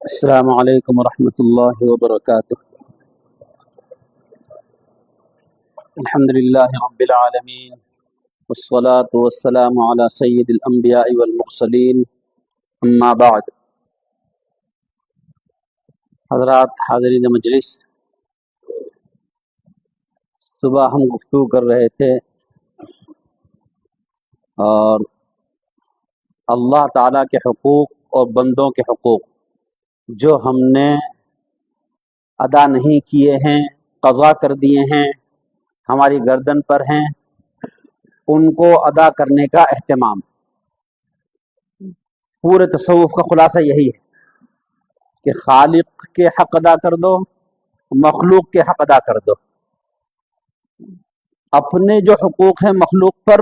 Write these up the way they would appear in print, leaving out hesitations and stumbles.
السلام علیکم ورحمۃ اللہ وبرکاتہ۔ الحمد للہ رب العالمین والصلاة والسلام علی سید الانبیاء والمرسلین، اما بعد۔ حضرات حاضرین مجلس، صبح ہم گفتگو کر رہے تھے اور اللہ تعالیٰ کے حقوق اور بندوں کے حقوق جو ہم نے ادا نہیں کیے ہیں، قضا کر دیے ہیں، ہماری گردن پر ہیں، ان کو ادا کرنے کا اہتمام۔ پورے تصوف کا خلاصہ یہی ہے کہ خالق کے حق ادا کر دو، مخلوق کے حق ادا کر دو۔ اپنے جو حقوق ہیں مخلوق پر،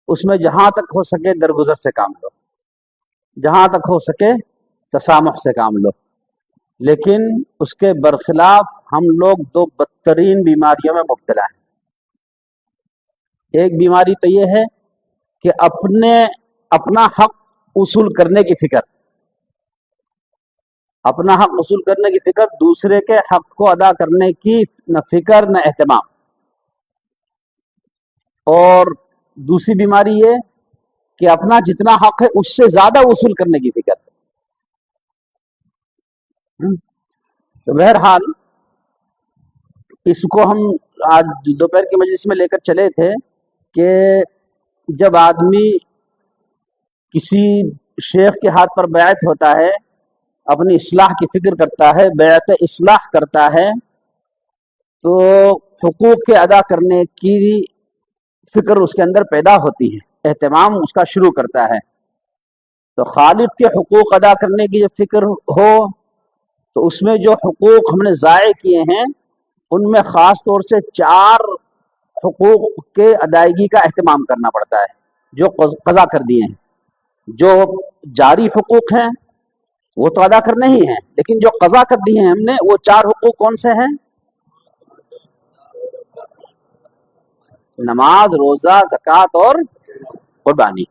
اس میں جہاں تک ہو سکے درگزر سے کام لو، جہاں تک ہو سکے تسامح سے کام لو، لیکن اس کے برخلاف ہم لوگ دو بدترین بیماریوں میں مبتلا ہیں۔ ایک بیماری تو یہ ہے کہ اپنا حق وصول کرنے کی فکر، اپنا حق وصول کرنے کی فکر، دوسرے کے حق کو ادا کرنے کی نہ فکر نہ اہتمام۔ اور دوسری بیماری یہ کہ اپنا جتنا حق ہے اس سے زیادہ وصول کرنے کی فکر۔ تو بہرحال اس کو ہم آج دوپہر کی مجلس میں لے کر چلے تھے کہ جب آدمی کسی شیخ کے ہاتھ پر بیعت ہوتا ہے، اپنی اصلاح کی فکر کرتا ہے، بیعت اصلاح کرتا ہے، تو حقوق کے ادا کرنے کی فکر اس کے اندر پیدا ہوتی ہے، اہتمام اس کا شروع کرتا ہے۔ تو خالق کے حقوق ادا کرنے کی جب فکر ہو تو اس میں جو حقوق ہم نے ضائع کیے ہیں ان میں خاص طور سے 4 حقوق کے ادائیگی کا اہتمام کرنا پڑتا ہے جو قضا کر دیے ہیں۔ جو جاری حقوق ہیں وہ تو ادا کرنے ہی ہیں، لیکن جو قضا کر دیے ہیں ہم نے، وہ 4 حقوق کون سے ہیں؟ نماز، روزہ، زکوٰۃ اور قربانی،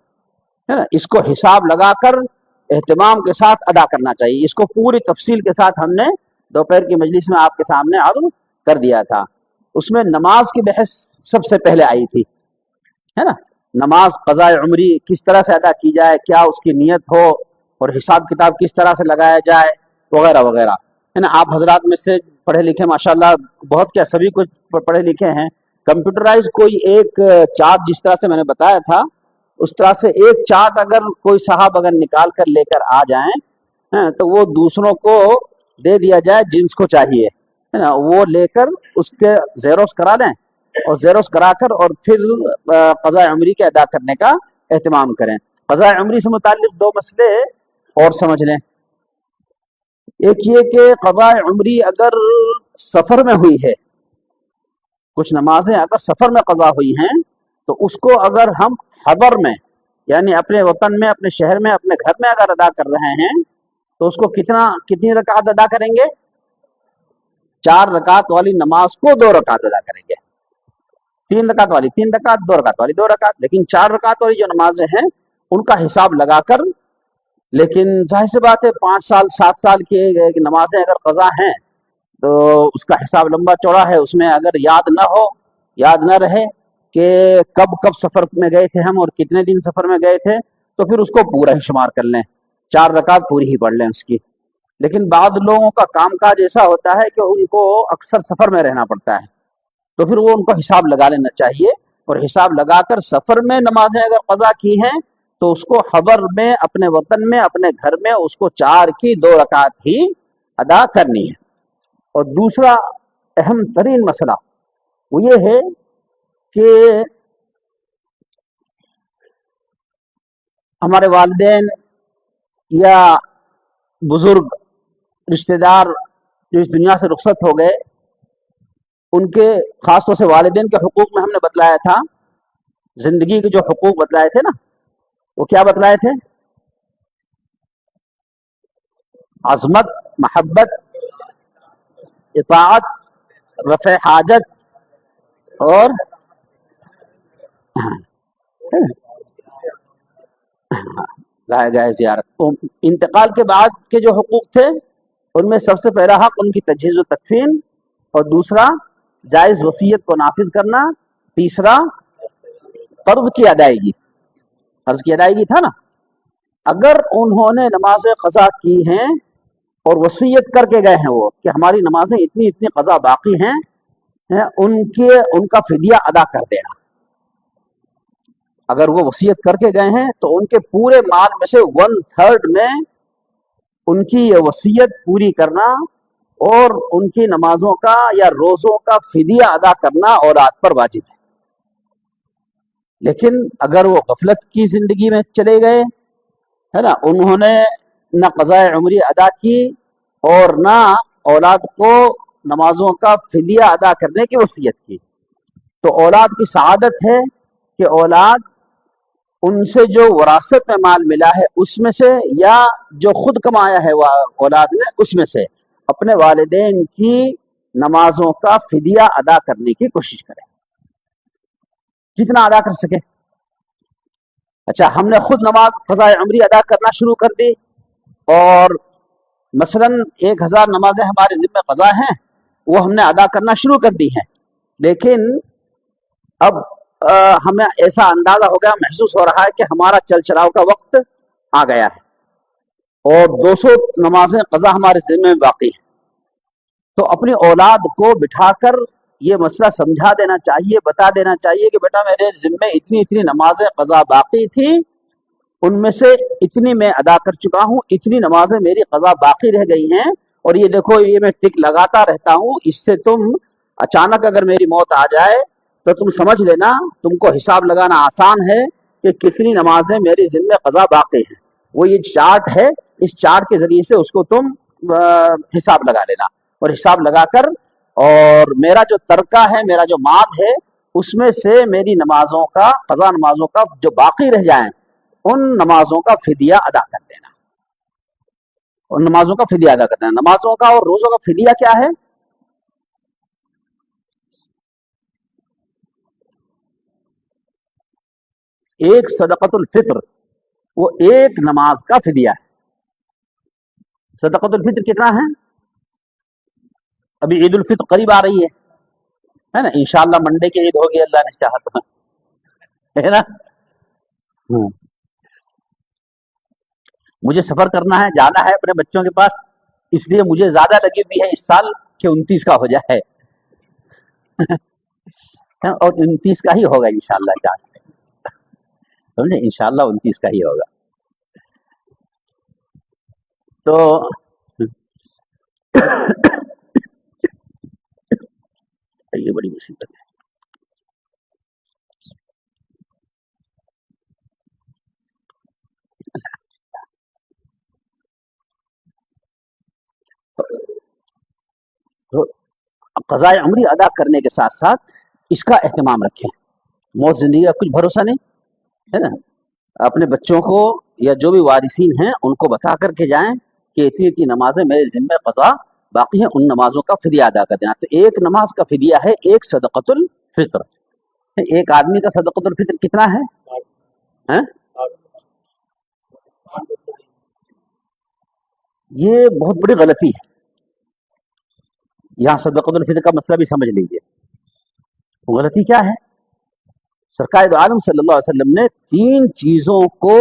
ہے نا؟ اس کو حساب لگا کر اہتمام کے ساتھ ادا کرنا چاہیے۔ اس کو پوری تفصیل کے ساتھ ہم نے دوپہر کی مجلس میں آپ کے سامنے عرض کر دیا تھا۔ اس میں نماز کی بحث سب سے پہلے آئی تھی، ہے نا؟ نماز قضاء عمری کس طرح سے ادا کی جائے، کیا اس کی نیت ہو، اور حساب کتاب کس طرح سے لگایا جائے، وغیرہ وغیرہ، ہے نا؟ آپ حضرات میں سے پڑھے لکھے ماشاءاللہ بہت، کیا سبھی کچھ پڑھے لکھے ہیں۔ کمپیوٹرائز کوئی ایک چارٹ جس طرح سے میں نے بتایا تھا، اس طرح سے ایک چارٹ اگر کوئی صاحب اگر نکال کر لے کر آ جائیں تو وہ دوسروں کو دے دیا جائے جنس کو چاہیے، ہے نا؟ وہ لے کر اس کے زیروکس کرا دیں، اور زیروکس کرا کر اور پھر قضاء عمری کے ادا کرنے کا اہتمام کریں۔ قضاء عمری سے متعلق 2 مسئلے اور سمجھ لیں۔ ایک یہ کہ قضاء عمری اگر سفر میں ہوئی ہے، کچھ نمازیں اگر سفر میں قضا ہوئی ہیں تو اس کو اگر ہم حضر میں، یعنی اپنے وطن میں، اپنے شہر میں، اپنے گھر میں اگر ادا کر رہے ہیں تو اس کو کتنی رکعت ادا کریں گے؟ 4 رکعت والی نماز کو 2 رکعت ادا کریں گے۔ 3 رکعت والی 3 رکعت، 2 رکعت والی 2 رکعت، لیکن 4 رکعت والی جو نمازیں ہیں ان کا حساب لگا کر۔ لیکن ظاہر سی بات ہے 5 سال 7 سال کی نمازیں اگر قضا ہیں تو اس کا حساب لمبا چوڑا ہے۔ اس میں اگر یاد نہ ہو، یاد نہ رہے کہ کب سفر میں گئے تھے ہم اور کتنے دن سفر میں گئے تھے، تو پھر اس کو پورا ہی شمار کر لیں، 4 رکعت پوری ہی پڑھ لیں اس کی۔ لیکن بعض لوگوں کا کام کاج ایسا ہوتا ہے کہ ان کو اکثر سفر میں رہنا پڑتا ہے، تو پھر وہ ان کو حساب لگا لینا چاہیے، اور حساب لگا کر سفر میں نمازیں اگر قضا کی ہیں تو اس کو حضر میں، اپنے وطن میں، اپنے گھر میں اس کو 4 کی 2 رکعت ہی ادا کرنی ہے۔ اور دوسرا اہم ترین مسئلہ وہ یہ ہے کہ ہمارے والدین یا بزرگ رشتہ دار جو اس دنیا سے رخصت ہو گئے، ان کے خاص طور سے والدین کے حقوق میں ہم نے بتلایا تھا، زندگی کے جو حقوق بتلائے تھے نا، وہ کیا بتلائے تھے؟ عظمت، محبت، اطاعت، رفع حاجت، اور गाय गाय ज़ियारत। तो इंतकाल के बाद के जो हुकूक थे उनमें सबसे पहला हक उनकी तजहीज़ व तकफीन, और दूसरा जायज़ वसीयत को नाफिज करना, तीसरा कर्ज की अदायगी, कर्ज की अदायगी था ना। अगर उन्होंने नमाजें कज़ा की हैं और वसीयत करके गए हैं वो कि हमारी नमाजें इतनी इतनी कज़ा बाकी हैं, उनका फिदिया अदा कर देना। अगर वो वसीयत करके गए हैं तो उनके पूरे माल में से 1/3 में उनकी ये वसीयत पूरी करना और उनकी नमाजों का या रोजों का फिदिया अदा करना औलाद पर वाजिब है। लेकिन अगर वो गफलत की जिंदगी में चले गए, है ना, उन्होंने न क़ज़ाए उम्री अदा की और ना औलाद को नमाजों का फिदिया अदा करने की वसीयत की, तो औलाद की सआदत है कि औलाद उनसे जो वरासत में माल मिला है उसमें से, या जो खुद कमाया है औलाद ने उसमें से अपने वालिदैन की नमाजों का फिदिया अदा करने की कोशिश करें, जितना अदा कर सके। अच्छा, हमने खुद नमाज क़ज़ाए उम्री अदा करना शुरू कर दी और मसलन 1000 नमाजें हमारे ज़िम्मे क़ज़ा हैं, वो हमने अदा करना शुरू कर दी हैं, लेकिन अब हमें ऐसा अंदाजा हो गया, महसूस हो रहा है कि हमारा चल चलाव का वक्त आ गया है और 200 नमाजें क़ज़ा हमारे ज़िम्मे में बाकी हैं। तो अपनी औलाद को बिठाकर ये मसला समझा देना चाहिए, बता देना चाहिए कि बेटा मेरे ज़िम्मे इतनी इतनी नमाजें क़ज़ा बाकी थी, उनमें से इतनी मैं अदा कर चुका हूँ, इतनी नमाजें मेरी क़ज़ा बाकी रह गई हैं, और ये देखो ये मैं टिक लगाता रहता हूँ, इससे तुम अचानक अगर मेरी मौत आ जाए तो तुम समझ लेना, तुमको हिसाब लगाना आसान है कि कितनी नमाजें मेरे ज़िम्मे क़ज़ा बाकी हैं। वो ये चार्ट है, इस चार्ट के ज़रिए से उसको तुम हिसाब लगा लेना, और हिसाब लगाकर और मेरा जो तरका है, मेरा जो माद है, उसमें से मेरी नमाजों का, क़ज़ा नमाजों का जो बाकी रह जाएं, उन नमाजों का फिदिया अदा कर देना, उन नमाजों का फिदिया अदा कर देना। नमाजों का और रोज़ों का फिदिया क्या है? एक सदक़तुल फ़ित्र, वो एक नमाज का फिदिया है। सदक़तुल फ़ित्र कितना है? अभी ईद उल फित्र करीब आ रही है ना, इंशाअल्लाह मंडे की ईद होगी अल्लाह ने चाहा तो, है ना। मुझे सफर करना है, जाना है अपने बच्चों के पास, इसलिए मुझे ज्यादा लगी हुई है इस साल कि 29 का हो जाए और 29 का ही होगा इंशाअल्लाह, समझे, इंशाअल्लाह 29 का ही होगा। तो ये बड़ी मुसीबत है। तो क़ज़ाए उम्री अदा करने के साथ साथ इसका एहतमाम रखें। मौत जिंदगी का कुछ भरोसा नहीं, है ना। अपने बच्चों को या जो भी वारिसीन हैं उनको बता करके जाएं कि इतनी इतनी नमाजें मेरे ज़िम्मे क़ज़ा बाकी हैं, उन नमाजों का फिदिया अदा कर देना। तो एक नमाज का फिदिया है एक सदक़तुल फ़ित्र। एक आदमी का सदक़तुल फ़ित्र कितना है? हैं? ये बहुत बड़ी गलती है। यहाँ सदक़तुल फ़ित्र का मसला भी समझ लीजिए। वो गलती क्या है? सरकार दो आलम सल्लल्लाहु अलैहि वसल्लम ने 3 चीजों को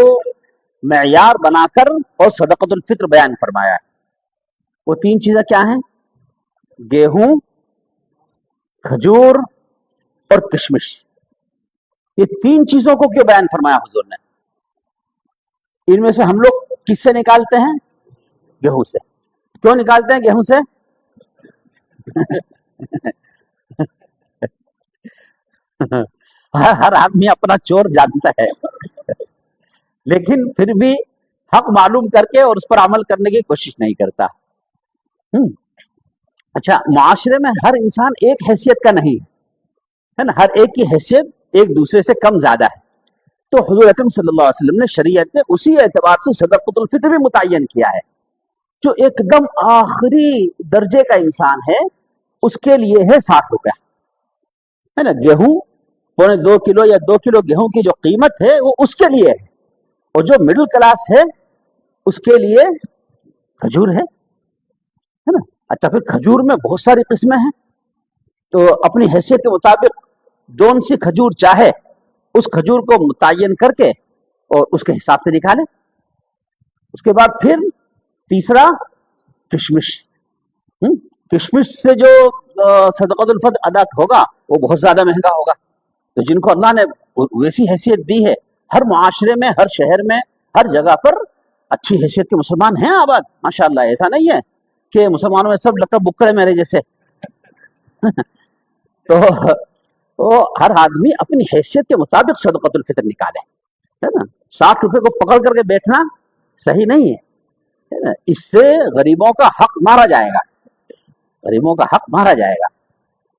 मेयार बनाकर और सदक़तुल फ़ित्र बयान फरमाया है। वो 3 चीजें क्या हैं? गेहूं, खजूर और किशमिश। ये 3 चीजों को क्यों बयान फरमाया हुजूर ने? इनमें से हम लोग किससे निकालते हैं? गेहूं से। क्यों निकालते हैं गेहूं से? हर आदमी अपना चोर जानता है लेकिन फिर भी हक मालूम करके और उस पर अमल करने की कोशिश नहीं करता। अच्छा, माशरे में हर इंसान एक हैसियत का नहीं है ना, हर एक की हैसियत एक दूसरे से कम ज्यादा है। तो हुजूर अकरम सल्लल्लाहु अलैहि वसल्लम ने शरीयत ने उसी एतबार से सदक़तुल फ़ित्र भी मुतय्यन किया है। जो एकदम आखिरी दर्जे का इंसान है उसके लिए है 60 रुपया, है ना। गेहूं 2.25 किलो या 2 किलो गेहूं की जो कीमत है वो उसके लिए है, اور جو मिडिल क्लास है उसके लिए खजूर है ना। अच्छा, फिर खजूर में बहुत सारी किस्में हैं, तो अपनी हैसियत के मुताबिक जौन सी खजूर चाहे उस खजूर को मुतय्यन करके और उसके हिसाब से निकाले। उसके बाद फिर तीसरा किशमिश। किशमिश से जो सदक़तुल फ़ितर अदा होगा वो बहुत ज्यादा महंगा होगा। तो जिनको अल्लाह ने वैसी हैसियत दी है, हर मुआशरे में, हर शहर में, हर जगह पर अच्छी हैसियत के मुसलमान हैं आबाद, माशाअल्लाह। ऐसा नहीं है कि मुसलमानों में सब लकड़ बुक्कड़े मेरे जैसे तो हर आदमी अपनी हैसियत के मुताबिक सदक़तुल फ़ितर निकाले, है ना। 60 रुपए को पकड़ करके बैठना सही नहीं है ना। इससे गरीबों का हक मारा जाएगा, गरीबों का हक मारा जाएगा।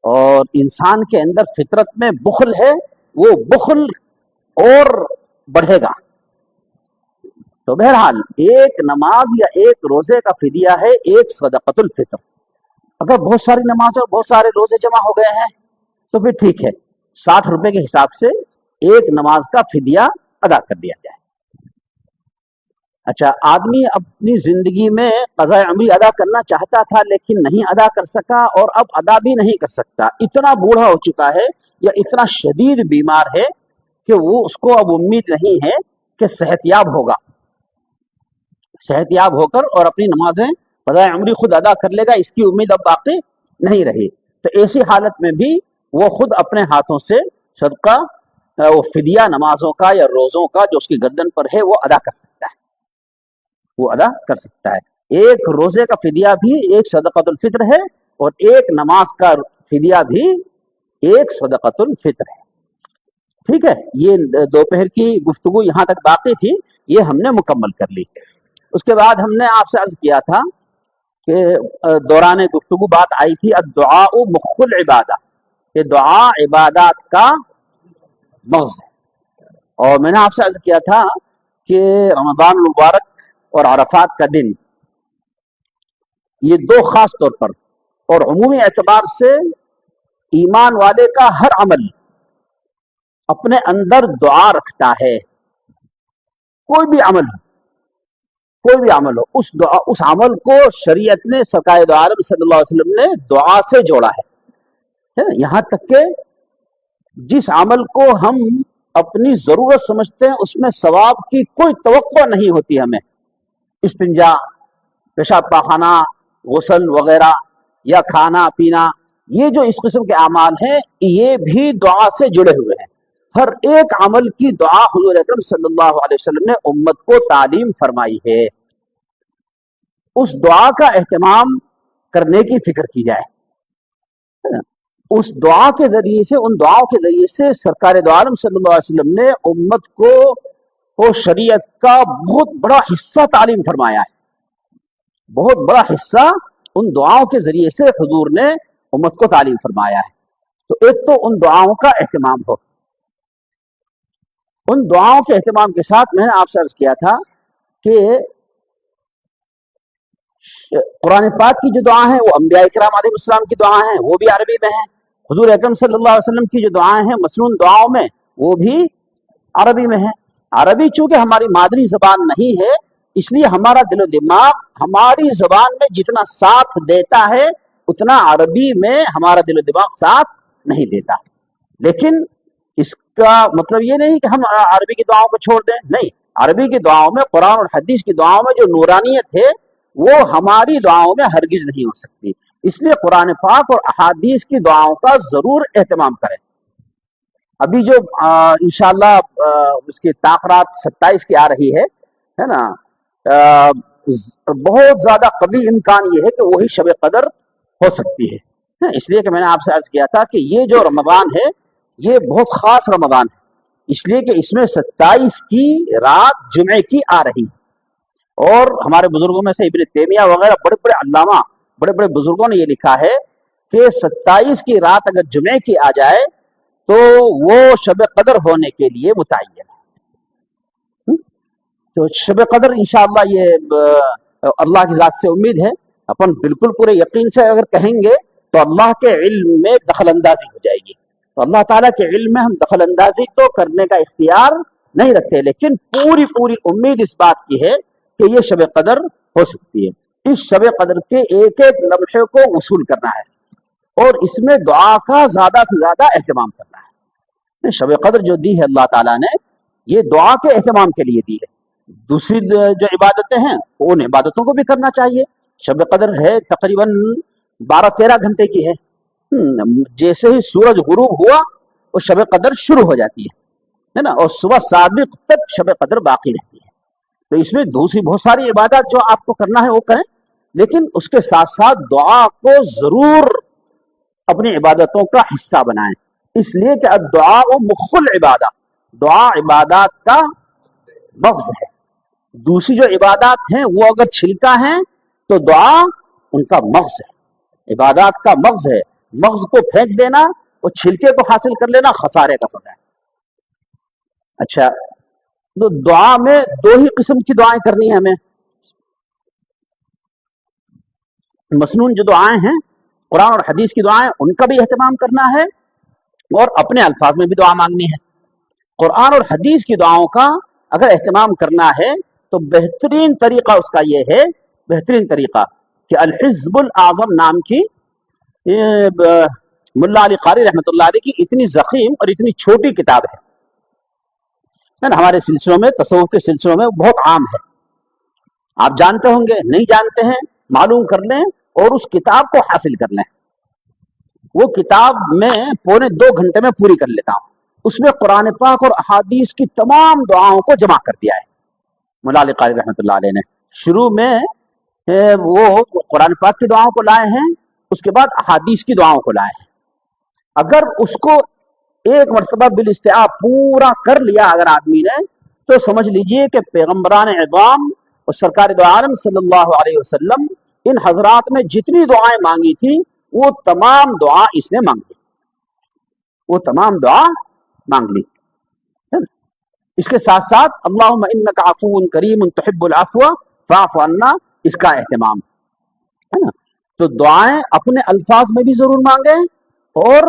और इंसान के अंदर फितरत में बुखल है, वो बुखल और बढ़ेगा। तो बहरहाल एक नमाज या एक रोजे का फिदिया है एक सदक़तुल फ़ितर। अगर बहुत सारी नमाज और बहुत सारे रोजे जमा हो गए हैं तो फिर ठीक है, 60 रुपए के हिसाब से एक नमाज का फिदिया अदा कर दिया जाए। अच्छा, आदमी अपनी जिंदगी में क़ज़ा उम्री अदा करना चाहता था लेकिन नहीं अदा कर सका, और अब अदा भी नहीं कर सकता। इतना बूढ़ा हो चुका है या इतना शदीद बीमार है कि वो उसको अब उम्मीद नहीं है कि सेहतयाब होगा, सेहतयाब होकर और अपनी नमाजें क़ज़ा उम्री खुद अदा कर लेगा, इसकी उम्मीद अब बाकी नहीं रही। तो ऐसी हालत में भी वो खुद अपने हाथों से सदका, वो फिदिया नमाजों का या रोज़ों का जो उसकी गर्दन पर है वो अदा कर सकता है, वो अदा कर सकता है। एक रोजे का फिदिया भी एक सदक़तुल फ़ितर है और एक नमाज का फिदिया भी एक सदक़तुल फ़ितर है। ठीक है, ये दोपहर की गुफ्तगू यहाँ तक बाकी थी, ये हमने मुकम्मल कर ली। उसके बाद हमने आपसे अर्ज किया था कि दौरान गुफ्तगू बात आई थी अद्दुआ मुख्फुल इबादा, कि दुआ इबादत का मग़ज़ है। और मैंने आपसे अर्ज किया था कि रमज़ान मुबारक और अरफात का दिन, ये दो खास तौर पर और उमूमी एतबार से ईमान वाले का हर अमल अपने अंदर दुआ रखता है। कोई भी अमल हो, कोई भी अमल हो, उस दुआ, उस अमल को शरीयत ने, सरकार दो आलम सल्लल्लाहु अलैहि वसल्लम ने दुआ से जोड़ा है। यहाँ तक के जिस अमल को हम अपनी जरूरत समझते हैं उसमें सवाब की कोई तवक्को नहीं होती हमें, इस्तिंजा, पेशाब पाखाना, गुस्ल वगैरह या खाना पीना, ये जो इस किस्म के अमाल हैं ये भी दुआ से जुड़े हुए हैं। हर एक अमल की दुआ हुजूर अकरम सल्लल्लाहु अलैहि वसल्लम ने उम्मत को तालीम फरमाई है। उस दुआ का एहतमाम करने की फिक्र की जाए, उस दुआ के जरिए से, उन दुआओं के जरिए से सरकार दो आलम सल्लल्लाहु अलैहि वसल्लम ने उम्मत को वो शरीयत का बहुत बड़ा हिस्सा तालीम फरमाया है। बहुत बड़ा हिस्सा उन दुआओं के जरिए से हुजूर ने उम्मत को तालीम फरमाया है। तो एक तो उन दुआओं का एहतमाम हो। उन दुआओं के एहतमाम के साथ मैंने आपसे अर्ज किया था कि कुरान पाक की जो दुआ है वो अंबिया इकराम अलैहिस्सलाम की दुआ है, वो भी अरबी में है। हुजूर अकरम सल्लल्लाहु अलैहि वसल्लम की जो दुआएं हैं मसनून दुआओं में, वो भी अरबी में है। अरबी चूंकि हमारी मादरी जबान नहीं है, इसलिए हमारा दिलो दिमाग हमारी जबान में जितना साथ देता है उतना अरबी में हमारा दिलो दिमाग साथ नहीं देता। लेकिन इसका मतलब ये नहीं कि हम अरबी की दुआओं को छोड़ दें, नहीं। अरबी की दुआओं में, कुरान और हदीस की दुआओं में जो नूरानियत है वो हमारी दुआओं में हरगिज नहीं हो सकती। इसलिए कुरान पाक और अहादीस की दुआओं का जरूर एहतमाम करें। अभी जो इंशाअल्लाह उसकी ताक़रात 27 की आ रही है ना, बहुत ज्यादा कभी इम्कान ये है कि वही शब कदर हो सकती है। इसलिए कि मैंने आपसे अर्ज किया था कि ये जो रमजान है ये बहुत खास रमजान है, इसलिए कि इसमें 27 की रात जुमे की आ रही है। और हमारे बुजुर्गों में से इब्न तैमिया वगैरह बड़े बड़े अल्लामा, बड़े बड़े बुजुर्गों ने ये लिखा है कि 27 की रात अगर जुमे की आ जाए तो वो शब कदर होने के लिए मुतय्यन है। तो शब कदर इंशाअल्लाह ये अल्लाह की जात से उम्मीद है, अपन बिल्कुल पूरे यकीन से अगर कहेंगे तो अल्लाह के इल्म में दखल अंदाजी हो जाएगी। तो अल्लाह ताला के इल्म में हम दखल अंदाजी तो करने का इख्तियार نہیں رکھتے, لیکن پوری پوری امید اس بات کی ہے کہ یہ شب قدر ہو سکتی ہے. اس شب قدر کے ایک ایک لمحے کو وصول کرنا ہے اور اس میں دعا کا زیادہ سے زیادہ اہتمام کرنا ہے. شب قدر جو دی ہے اللہ تعالیٰ نے, یہ دعا کے اہتمام کے لیے دی ہے. دوسری جو عبادتیں ہیں ان عبادتوں کو بھی کرنا چاہیے. شب قدر ہے تقریباً 12-13 گھنٹے کی ہے. جیسے ہی سورج غروب ہوا وہ شب قدر شروع ہو جاتی ہے نا, اور صبح صادق تک شب قدر باقی رہتی ہے. تو اس میں دوسری بہت ساری عبادات جو آپ کو کرنا ہے وہ کریں, لیکن اس کے ساتھ ساتھ دعا کو ضرور اپنی عبادتوں کا حصہ بنائیں, اس لیے کہ الدعاء مخ العبادہ, دعا عبادات کا مغز ہے. دوسری جو عبادات ہیں وہ اگر چھلکا ہیں تو دعا ان کا مغز ہے, عبادات کا مغز ہے. مغز کو پھینک دینا اور چھلکے کو حاصل کر لینا خسارے کا سودا ہے. اچھا, تو دعا میں دو ہی قسم کی دعائیں کرنی ہیں ہمیں. مسنون جو دعائیں ہیں, قرآن اور حدیث کی دعائیں, ان کا بھی اہتمام کرنا ہے اور اپنے الفاظ میں بھی دعا مانگنی ہے. قرآن اور حدیث کی دعاؤں کا اگر اہتمام کرنا ہے تو بہترین طریقہ اس کا یہ ہے, بہترین طریقہ کہ الحزب الاعظم نام کی ملا علی قاری رحمۃ اللہ علیہ کی اتنی ضخیم اور اتنی چھوٹی کتاب ہے, ہمارے سلسلوں میں, تصوف کے سلسلوں میں بہت عام ہے. آپ جانتے ہوں گے, نہیں جانتے ہیں معلوم کر لیں اور اس کتاب کو حاصل کر لیں. وہ کتاب میں 2.25 گھنٹے میں پوری کر لیتا ہوں. اس میں قرآن پاک اور احادیث کی تمام دعاؤں کو جمع کر دیا ہے مولا علی قاری رحمۃ اللہ علیہ نے. شروع میں وہ قرآن پاک کی دعاؤں کو لائے ہیں, اس کے بعد احادیث کی دعاؤں کو لائے ہیں. اگر اس کو ایک مرتبہ بالاستیعاب پورا کر لیا اگر آدمی نے, تو سمجھ لیجئے کہ پیغمبران اعظام اور سرکار دو عالم صلی اللہ علیہ وسلم ان حضرات نے جتنی دعائیں مانگی تھی وہ تمام دعا اس نے مانگ لی, وہ تمام دعا مانگ لی. اس کے ساتھ ساتھ اللہم انک عفو کریم تحب العفو فاعف عنا, اس کا اہتمام ہے نا. تو دعائیں اپنے الفاظ میں بھی ضرور مانگیں اور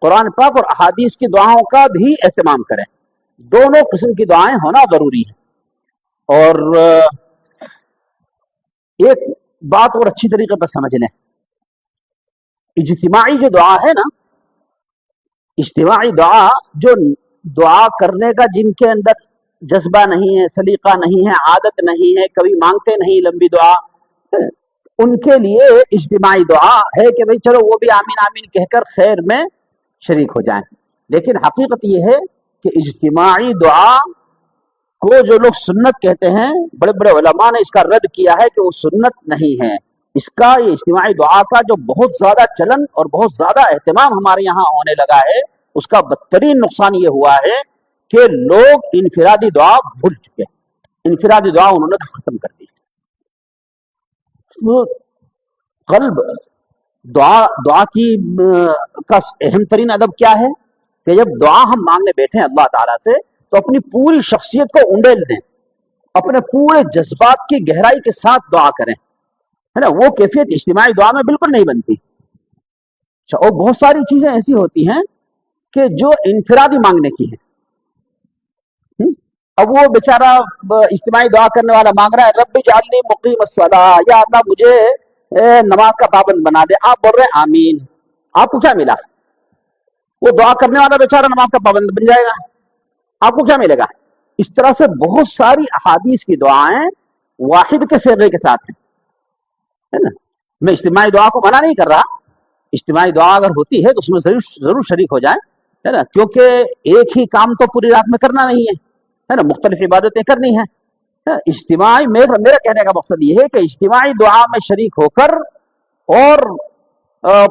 قرآن پاک اور احادیث کی دعاؤں کا بھی اہتمام کریں. دونوں قسم کی دعائیں ہونا ضروری ہے. اور ایک بات اور اچھی طریقے پر سمجھ لیں, اجتماعی جو دعا ہے نا, اجتماعی دعا, جو دعا کرنے کا جن کے اندر جذبہ نہیں ہے, سلیقہ نہیں ہے, عادت نہیں ہے, کبھی مانگتے نہیں لمبی دعا, ان کے لیے اجتماعی دعا ہے کہ بھئی چلو وہ بھی آمین آمین کہہ کر خیر میں شریک ہو جائیں. لیکن حقیقت یہ ہے کہ اجتماعی دعا کو جو لوگ سنت کہتے ہیں, بڑے بڑے علماء نے اس کا رد کیا ہے کہ وہ سنت نہیں ہے. اس کا, یہ اجتماعی دعا کا جو بہت زیادہ چلن اور بہت زیادہ اہتمام ہمارے یہاں ہونے لگا ہے, اس کا بدترین نقصان یہ ہوا ہے کہ لوگ انفرادی دعا بھول چکے ہیں. انفرادی دعا انہوں نے ختم کر دی. قلب دعا کی کا اہم ترین ادب کیا ہے کہ جب دعا ہم مانگنے بیٹھے ہیں اللہ تعالیٰ سے تو اپنی پوری شخصیت کو انڈیل دیں, اپنے پورے جذبات کی گہرائی کے ساتھ دعا کریں, ہے نا. وہ کیفیت اجتماعی دعا میں بالکل نہیں بنتی. اور بہت ساری چیزیں ایسی ہوتی ہیں کہ جو انفرادی مانگنے کی ہیں. اب وہ بیچارہ اجتماعی دعا کرنے والا مانگ رہا ہے رب اجعلنی مقیم الصلاۃ, یا اللہ مجھے نماز کا پابند بنا دے. آپ بول رہے ہیں آمین, آپ کو کیا ملا؟ وہ دعا کرنے والا بیچارہ نماز کا پابند بن جائے گا, آپ کو کیا ملے گا؟ اس طرح سے بہت ساری احادیث کی دعائیں واحد کے صیغے کے ساتھ ہیں, ہے نا. میں اجتماعی دعا کو منع نہیں کر رہا, اجتماعی دعا اگر ہوتی ہے تو اس میں ضرور شریک ہو جائیں, ہے نا, کیونکہ ایک ہی کام تو پوری رات میں کرنا نہیں ہے نا, مختلف عبادتیں کرنی ہیں. اجتماعی میرا کہنے کا مقصد یہ ہے کہ اجتماعی دعا میں شریک ہو کر اور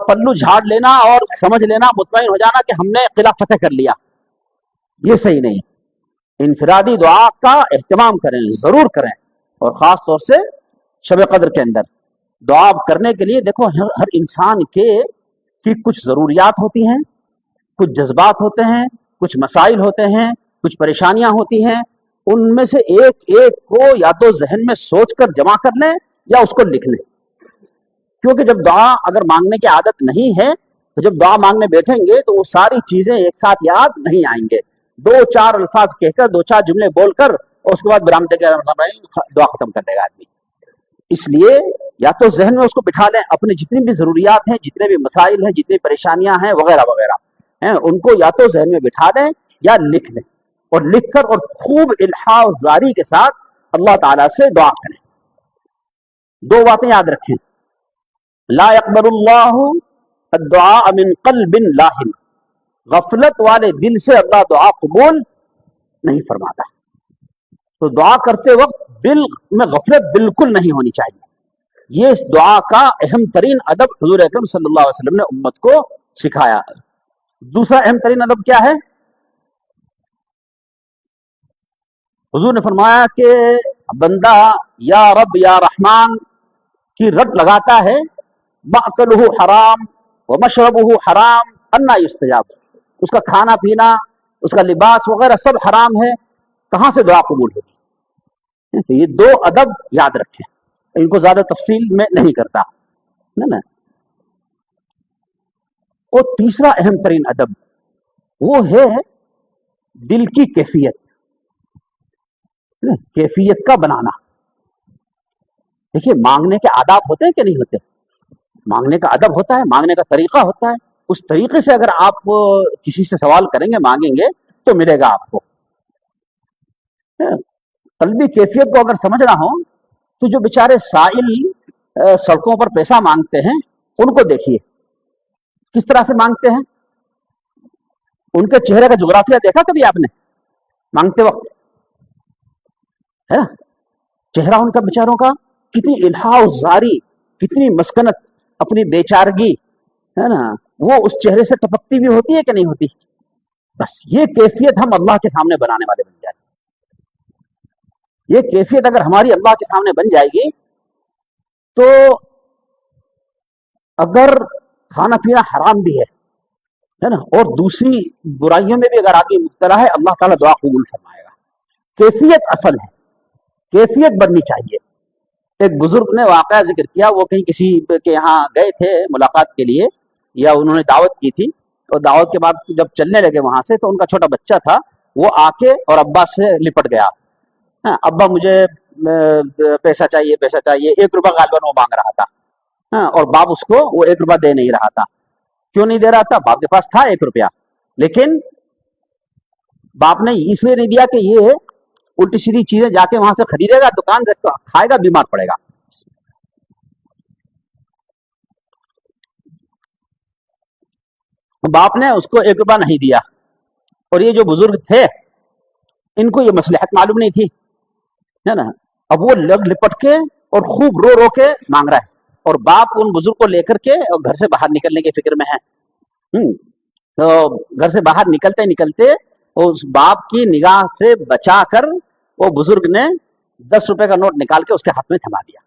پلو جھاڑ لینا اور سمجھ لینا, مطمئن ہو جانا کہ ہم نے قلعہ فتح کر لیا, یہ صحیح نہیں. انفرادی دعا کا اہتمام کریں, ضرور کریں, اور خاص طور سے شب قدر کے اندر دعا کرنے کے لیے. دیکھو ہر انسان کی کچھ ضروریات ہوتی ہیں, کچھ جذبات ہوتے ہیں, کچھ مسائل ہوتے ہیں, کچھ پریشانیاں ہوتی ہیں. ان میں سے ایک ایک کو یا تو ذہن میں سوچ کر جمع کر لیں یا اس کو لکھ لیں, کیونکہ جب دعا اگر مانگنے کی عادت نہیں ہے تو جب دعا مانگنے بیٹھیں گے تو وہ ساری چیزیں ایک ساتھ یاد نہیں آئیں گے. दो चार अल्फाज कहकर, दो चार जुमले बोलकर, और उसके बाद बरामदे के दुआ खत्म कर देगा आदमी। इसलिए या तो जहन में उसको बिठा लें, अपनी जितनी भी जरूरियात हैं, जितने भी मसाइल हैं, जितनी परेशानियां हैं वगैरह वगैरह हैं, उनको या तो जहन में बिठा दें या लिख लें, और लिख कर और खूब इल्हा और जारी के साथ अल्लाह ताला से दुआ करें। दो बातें याद रखें, ला यक़बलुल्लाहु अद्दुआ मिन क़ल्बिन लाहिन, गफलत वाले दिल से अल्लाह दुआ कबूल नहीं फरमाता। तो दुआ करते वक्त दिल में गफलत बिल्कुल नहीं होनी चाहिए। ये इस दुआ का अहम तरीन अदब हुजूर अकरम सल्लल्लाहु अलैहि वसल्लम ने उम्मत को सिखाया। दूसरा अहम तरीन अदब क्या है? हुजूर ने फरमाया कि बंदा या रब या रहमान की रट लगाता है, मअकलुहु हराम व मशरबुहु हराम अन्ना युस्तजाब, उसका खाना पीना, उसका लिबास वगैरह सब हराम है, कहां से दुआ कबूल होगी? तो ये दो अदब याद रखें, इनको ज्यादा तफसील में नहीं करता है ना। और तीसरा अहम तरीन अदब वो है दिल की कैफियत, कैफियत का बनाना। देखिए, मांगने के आदाब होते हैं कि नहीं होते? मांगने का अदब होता है, मांगने का तरीका होता है। उस तरीके से अगर आप किसी से सवाल करेंगे, मांगेंगे, तो मिलेगा आपको। कल्बी कैफियत को अगर समझना हो तो जो बेचारे साइल सड़कों पर पैसा मांगते हैं, उनको देखिए किस तरह से मांगते हैं। उनके चेहरे का जुग्राफिया देखा कभी आपने मांगते वक्त? है ना, चेहरा उनका बेचारों का कितनी इल्हा जारी, कितनी मस्कनत, अपनी बेचारगी, है ना, वो उस चेहरे से टपकती भी होती है कि नहीं होती? बस ये कैफियत हम अल्लाह के सामने बनाने वाले बन जाए। ये कैफियत अगर हमारी अल्लाह के सामने बन जाएगी तो अगर खाना पीना हराम भी है ना, और दूसरी बुराइयों में भी अगर आदमी मुब्तला है, अल्लाह ताला दुआ कबूल फरमाएगा। कैफियत असल है, कैफियत बननी चाहिए। एक बुजुर्ग ने वाकया जिक्र किया, वो कहीं किसी के यहाँ गए थे मुलाकात के लिए, या उन्होंने दावत की थी, और दावत के बाद जब चलने लगे वहां से, तो उनका छोटा बच्चा था, वो आके और अब्बा से लिपट गया। हाँ, अब्बा मुझे पैसा चाहिए, पैसा चाहिए। 1 रुपया गालबन वो मांग रहा था। हाँ, और बाप उसको वो 1 रुपया दे नहीं रहा था। क्यों नहीं दे रहा था? बाप के पास था 1 रुपया, लेकिन बाप ने इसलिए नहीं दिया कि ये उल्टी सीधी चीजें जाके वहां से खरीदेगा, दुकान से खाएगा, बीमार पड़ेगा। बाप ने उसको 1 रुपया नहीं दिया, और ये जो बुजुर्ग थे इनको ये मसलहत मालूम नहीं थी, है ना। अब वो लग लिपट के और खूब रो रो के मांग रहा है, और बाप उन बुजुर्ग को लेकर के और घर से बाहर निकलने की फिक्र में है। तो घर से बाहर निकलते निकलते उस बाप की निगाह से बचाकर वो बुजुर्ग ने 10 रुपए का नोट निकाल के उसके हाथ में थमा दिया।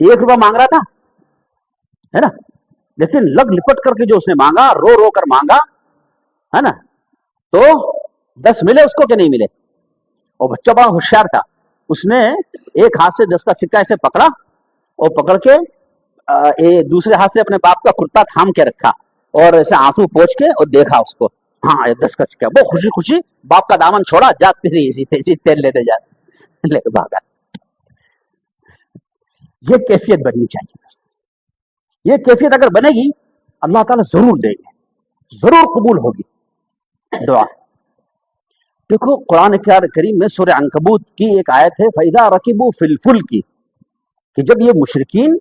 1 रुपया मांग रहा था, है ना, लेकिन लग लिपट करके जो उसने मांगा, रो रो कर मांगा, है ना, तो 10 मिले उसको कि नहीं मिले? और बच्चा बड़ा होशियार था, उसने एक हाथ से 10 का सिक्का ऐसे पकड़ा, और पकड़ के दूसरे हाथ से अपने बाप का कुर्ता थाम के रखा, और ऐसे आंसू पोंछ के और देखा उसको, हाँ, ये 10 का सिक्का। वो खुशी खुशी बाप का दामन छोड़ा, जाती रही इसी तेल लेते जा ले भागा। ये कैफियत बननी चाहिए। ये कैफियत अगर बनेगी, अल्लाह ताला जरूर देंगे, जरूर कबूल होगी दुआ। देखो, कुरान करीम में सूरह अंकबूत की एक आयत है, फैदा रकीबू फिल फुल्की, कि जब ये मुशरिकीन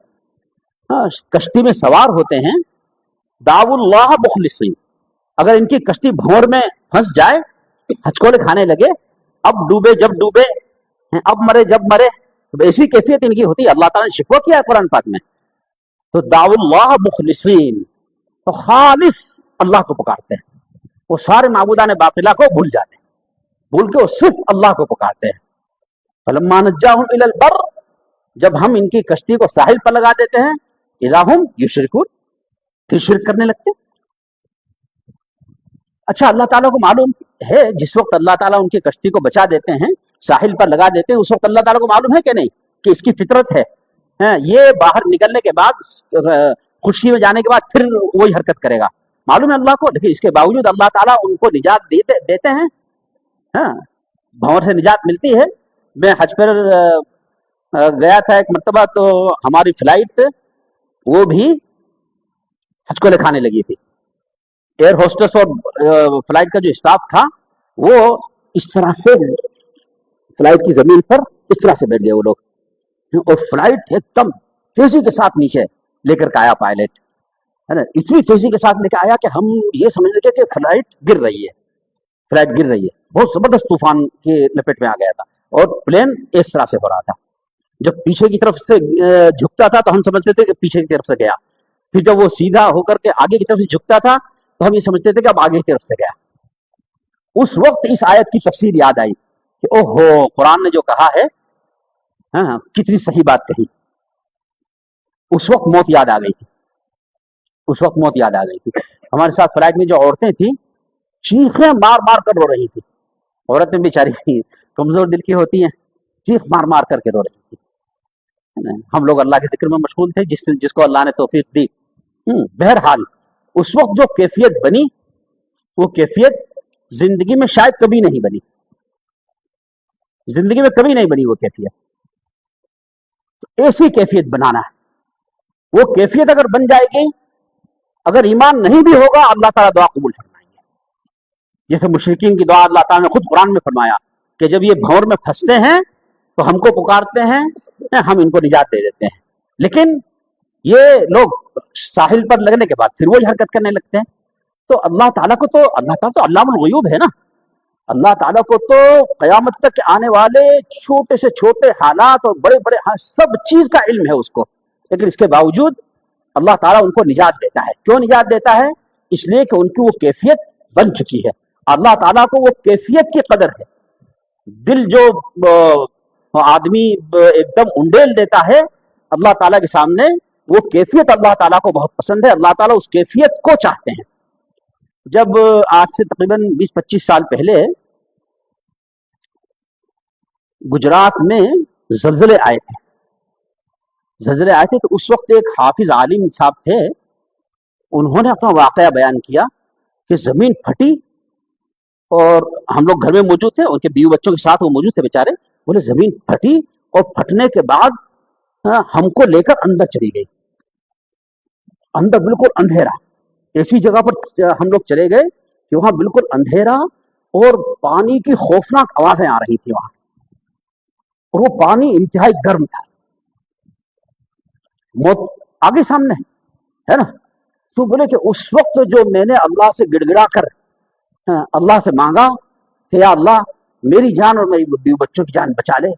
कश्ती में सवार होते हैं, दावुल्लाह मुखलिसीन, अगर इनकी कश्ती भंवर में फंस जाए, हचकोले खाने लगे, अब डूबे जब डूबे, अब मरे जब मरे, तो ऐसी कैफियत इनकी होती है। अल्लाह ताला ने शिकवा किया है कुरान पाक में। तो दावुल्लाह मुखलिसीन, तो खालिस अल्लाह को पुकारते हैं, वो सारे माबूदान बातिला को भूल जाते हैं, भूल के वो सिर्फ अल्लाह को पुकारते हैं। फलम्मा नज्जाहुम इलल बर, जब हम इनकी कश्ती को साहिल पर लगा देते हैं, इलाहुम युशरिकून, फिर शिरक करने लगते। अच्छा, अल्लाह ताला को मालूम है, जिस वक्त अल्लाह ताला उनकी कश्ती को बचा देते हैं, साहिल पर लगा देते हैं, उस वक्त अल्लाह ताला को मालूम है कि नहीं कि इसकी फितरत है, ये बाहर निकलने के बाद, खुशकी में जाने के बाद फिर वही हरकत करेगा, मालूम है अल्लाह को, लेकिन इसके बावजूद अल्लाह ताला उनको निजात देते हैं। हाँ, भंवर से निजात मिलती है। मैं हज पर गया था एक मरतबा, तो हमारी फ्लाइट वो भी हज को खाने लगी थी। एयर होस्टेस और फ्लाइट का जो स्टाफ था वो इस तरह से फ्लाइट की जमीन पर इस तरह से बैठ गए वो लोग, और फ्लाइट एकदम तेजी के साथ नीचे लेकर के आया पायलट, है ना, इतनी तेजी के साथ लेकर आया कि हम ये समझ लगे कि फ्लाइट गिर रही है, फ्लाइट गिर रही है। बहुत जबरदस्त तूफान के लपेट में आ गया था और प्लेन इस तरह से हो रहा था। जब पीछे की तरफ से झुकता था तो हम समझते थे कि पीछे की तरफ से गया, फिर जब वो सीधा होकर के आगे की तरफ से झुकता था तो हम ये समझते थे कि अब आगे की तरफ से गया। उस वक्त इस आयत की तफसीर याद आई कि ओहो, कुरान ने जो कहा है, हाँ, कितनी सही बात कही। उस वक्त मौत याद आ गई थी, उस वक्त मौत याद आ गई थी। हमारे साथ फ्लाइट में जो औरतें थी चीखें मार मार कर रो रही थी। औरतें बेचारी कमजोर दिल की होती हैं, चीख मार मार करके रो रही थी। हम लोग अल्लाह के जिक्र में मशगूल थे, जिसको अल्लाह ने तौफीक दी। बहरहाल उस वक्त जो कैफियत बनी वो कैफियत जिंदगी में शायद कभी नहीं बनी, जिंदगी में कभी नहीं बनी वो कैफियत। तो ऐसी कैफियत बनाना है। वो कैफियत अगर बन जाएगी, अगर ईमान नहीं भी होगा अल्लाह ताला दुआ कबूल फरमाएंगे। जैसे मुशरिकीन की दुआ अल्लाह ताला ने खुद कुरान में फरमाया कि जब ये भंवर में फंसते हैं तो हमको पुकारते हैं, हम इनको निजात दे देते हैं, लेकिन ये लोग साहिल पर लगने के बाद फिर वही हरकत करने लगते हैं। तो अल्लाह ताला तो अल्लामुल ग़ुयूब है ना। अल्लाह ताला को तो क़यामत तक आने वाले छोटे से छोटे हालात और बड़े बड़े सब चीज का इल्म है उसको, लेकिन इसके बावजूद अल्लाह ताला उनको निजात देता है। क्यों निजात देता है? इसलिए कि उनकी वो कैफियत बन चुकी है। अल्लाह ताला को वो कैफियत की कदर है। दिल जो आदमी एकदम उंडेल देता है अल्लाह ताला के सामने, वो कैफियत अल्लाह ताला को बहुत पसंद है। अल्लाह ताला उस कैफियत को चाहते हैं। जब आज से तकरीबन 20-25 साल पहले गुजरात में जलजले आए थे, तो उस वक्त एक हाफिज आलिम साहब थे, उन्होंने अपना वाकया बयान किया कि जमीन फटी और हम लोग घर में मौजूद थे, उनके बीवी बच्चों के साथ वो मौजूद थे बेचारे। बोले जमीन फटी और फटने के बाद हमको लेकर अंदर चली गई, अंदर बिल्कुल अंधेरा। ऐसी जगह पर हम लोग चले गए कि वहां बिल्कुल अंधेरा और पानी की खौफनाक आवाजें आ रही थी वहां, और वो पानी इंतहाई गर्म था। मौत आगे सामने है ना। तो बोले कि उस वक्त जो मैंने अल्लाह से गिड़गिड़ा कर अल्लाह से मांगा कि या अल्लाह मेरी जान और मेरी बीवी बच्चों की जान बचा ले,